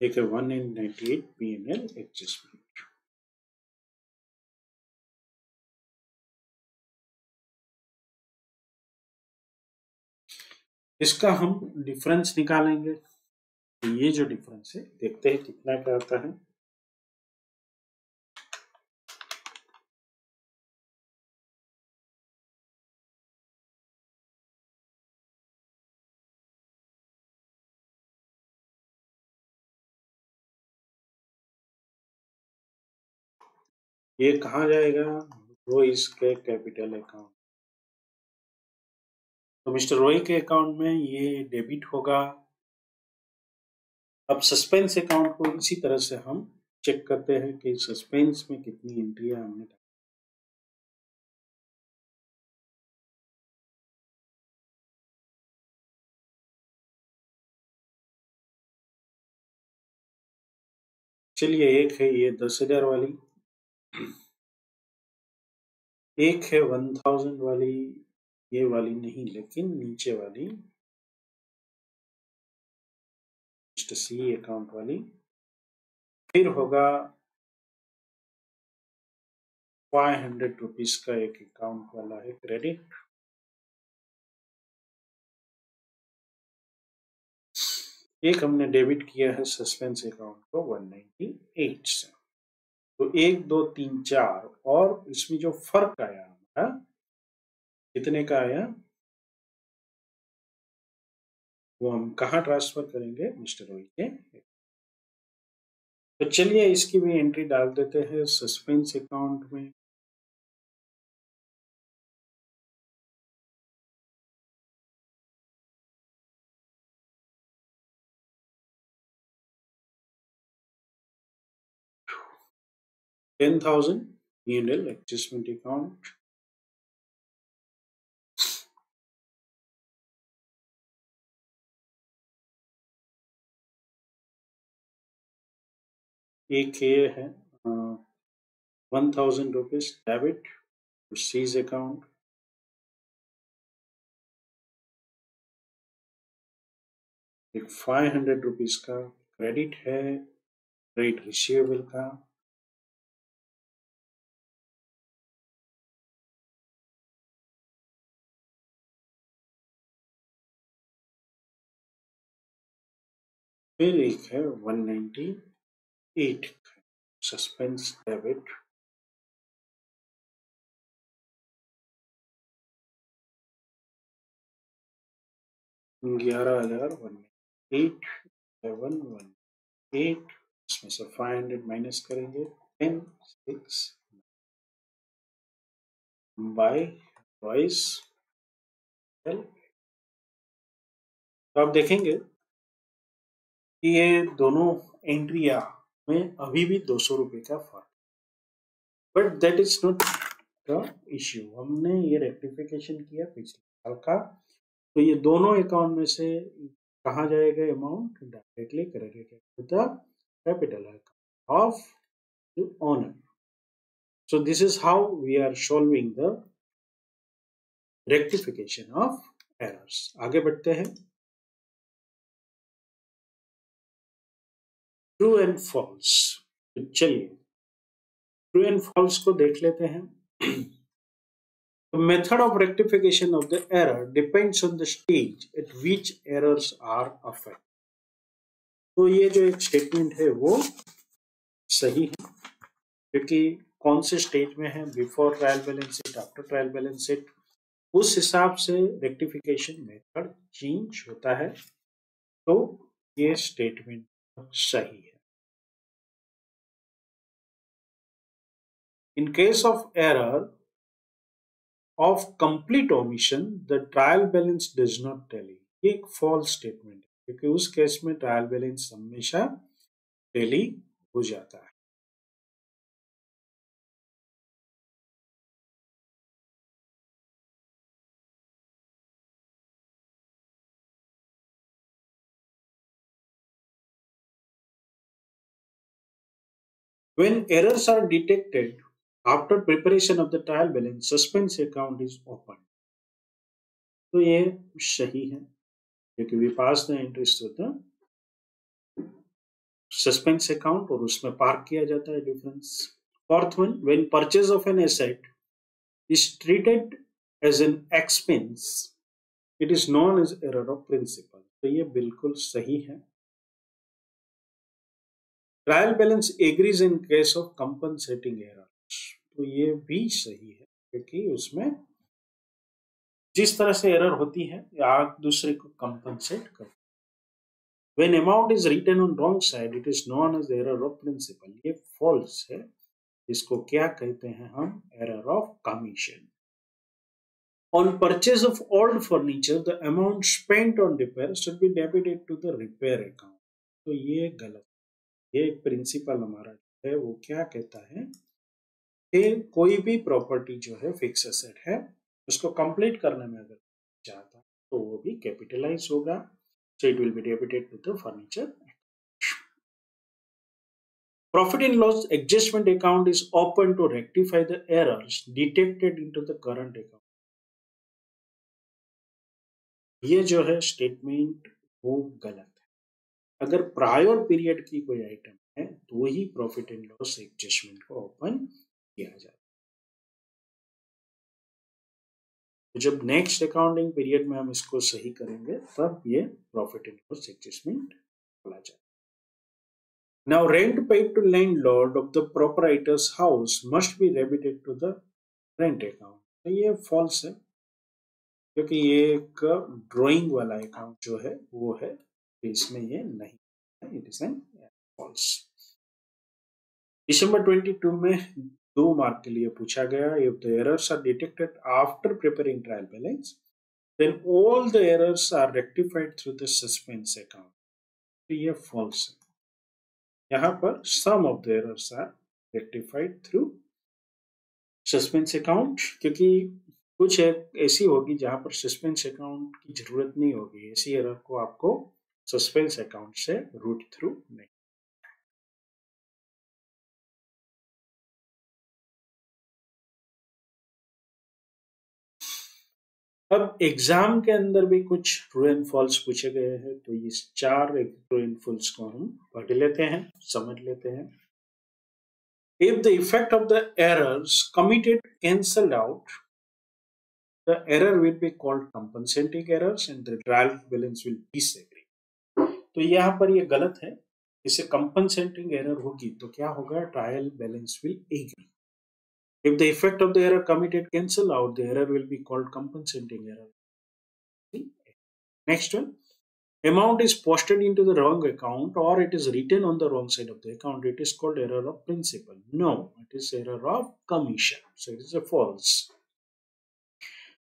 एक है 198 P&L एडजस्टमेंट। इसका हम डिफरेंस निकालेंगे। तो ये जो डिफरेंस है देखते हैं कितना क्या आता है। ये कहाँ जाएगा? वो इसके कैपिटल अकाउंट। तो मिस्टर रोई के अकाउंट में ये डेबिट होगा। अब सस्पेंस अकाउंट को इसी तरह से हम चेक करते हैं कि सस्पेंस में कितनी एंट्रियां हमने। चलिए, एक है ये 10,000 वाली, एक है 1000 वाली, ये वाली नहीं लेकिन नीचे वाली मिस्टर सी अकाउंट वाली। फिर होगा 500 रुपीज का एक अकाउंट वाला है क्रेडिट। एक हमने डेबिट किया है सस्पेंस अकाउंट को 198 से। तो 1 2 3 4 और इसमें जो फर्क आया हमारा कितने का आया, वो हम कहाँ ट्रांसफर करेंगे? मिस्टर रोई के। तो चलिए इसकी भी एंट्री डाल देते हैं सस्पेंस अकाउंट में। $10,000 P&L adjustment account। एक ये है 1000 रुपीज डेबिट सीज अकाउंट। एक 500 रुपीज का क्रेडिट है ट्रेड रिसीवेबल का। फिर एक है 198 सस्पेंस डेबिट। $11,108 इसमें से 500 माइनस करेंगे 10 6 बाय वॉइस। तो आप देखेंगे कि ये दोनों एंट्रिया में अभी भी 200 रुपए का फर्क, but that is not the issue. हमने ये रेक्टिफिकेशन किया पिछले साल का, तो ये दोनों अकाउंट में से कहाँ जाएगा amount? Directly credited to the capital account of the owner. So this is how we are solving the rectification of errors। आगे बढ़ते हैं। True and false. चलिए ट्रू एंड फॉल्स को देख लेते हैं। The method of rectification of the error depends on the stage at which errors are affected। तो ये जो एक स्टेटमेंट है वो सही है, क्योंकि कौन से स्टेज में है, before trial balance sheet, after trial balance sheet, उस हिसाब से रेक्टिफिकेशन मेथड चेंज होता है। तो ये स्टेटमेंट सही है। In case of error of complete omission the trial balance does not tally. ये एक फॉल्स स्टेटमेंट है, क्योंकि उस केस में ट्रायल बैलेंस हमेशा टैली हो जाता है। When errors are detected after preparation of the trial balance, suspense account is opened। तो ये सही है, क्योंकि we pass the entries to the suspense account और उसमें पार्क किया जाता है difference. Fourth one, when purchase of an asset is treated as an expense, it is known as error of principle। तो ये बिल्कुल सही है। Trial balance agrees in case of compensating errors, तो ये भी सही है क्योंकि उसमें जिस तरह से एरर होती है या दूसरे को कंपनसेट कर। When amount is written on wrong side, it is known as error of principle. ये false है, इसको क्या कहते हैं हम? Error of commission. On purchase of old furniture, the amount spent on repair should be debited to the repair account. तो ये गलत, ये एक प्रिंसिपल हमारा है, वो क्या कहता है कि कोई भी प्रॉपर्टी जो है फिक्स एसेट है, उसको कंप्लीट करने में अगर चाहता तो वो भी कैपिटलाइज होगा, so it will be debited to the furniture. Profit and loss adjustment account is open to rectify the errors detected into the current account. ये जो है स्टेटमेंट वो गलत है। अगर प्रायर पीरियड की कोई आइटम है तो ही प्रॉफिट एंड लॉस एडजस्टमेंट को ओपन किया जाता है। तो जब नेक्स्ट अकाउंटिंग पीरियड में हम इसको सही करेंगे तब ये प्रॉफिट एंड लॉस एडजस्टमेंट खोला जाए। Now rent paid to landlord of the proprietor's house must be remitted to the rent account. तो ये फॉल्स है क्योंकि ये एक ड्राइंग वाला अकाउंट जो है वो है, तो इसमें ये नहीं है, इट इज एन फॉल्स। दिसंबर 22 में 2 मार्क के लिए पूछा गया, if the errors are detected after preparing trial balance then all the errors are rectified through the suspense account, तो ये फॉल्स है। यहाँ पर some of the errors are rectified through suspense account, क्योंकि कुछ ऐसी होगी जहां पर सस्पेंस अकाउंट की जरूरत नहीं होगी, ऐसी एरर को आपको सस्पेंस अकाउंट से रूट थ्रू नहीं। अब एग्जाम के अंदर भी कुछ ट्रू एंड फॉल्स पूछे गए हैं, तो ये 4 ट्रू एंड फॉल्स को हम पढ़ लेते हैं, समझ लेते हैं। If the effect of the errors committed cancelled out, the error will be called compensating errors and the trial balance will disagree. तो यहाँ पर ये गलत है, इसे कंपनसेटिंग एरर होगी तो क्या होगा? Trial balance will agree. If the effect of the error committed cancel out, the error will be called compensating error. Next one, amount is posted into the wrong account or it is written on the wrong side of the account, it is called error of principle. No, it is error of commission, so it is a false.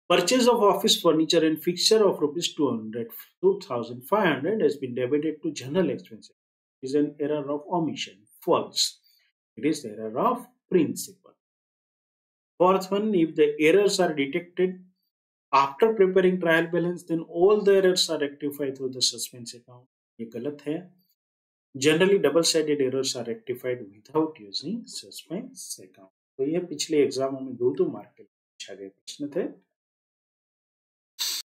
Purchase of office furniture and fixture of rupees 2,500 has been debited to general expenses. It is an error of omission. False. It is error of principle. Fourth one, if the errors are detected after preparing trial balance, then all the errors are rectified through the suspense account. ये गलत है। Generally, double-sided errors are rectified without using suspense account. तो ये पिछले एग्जामों में 2 mark के पूछा गए प्रश्न थे।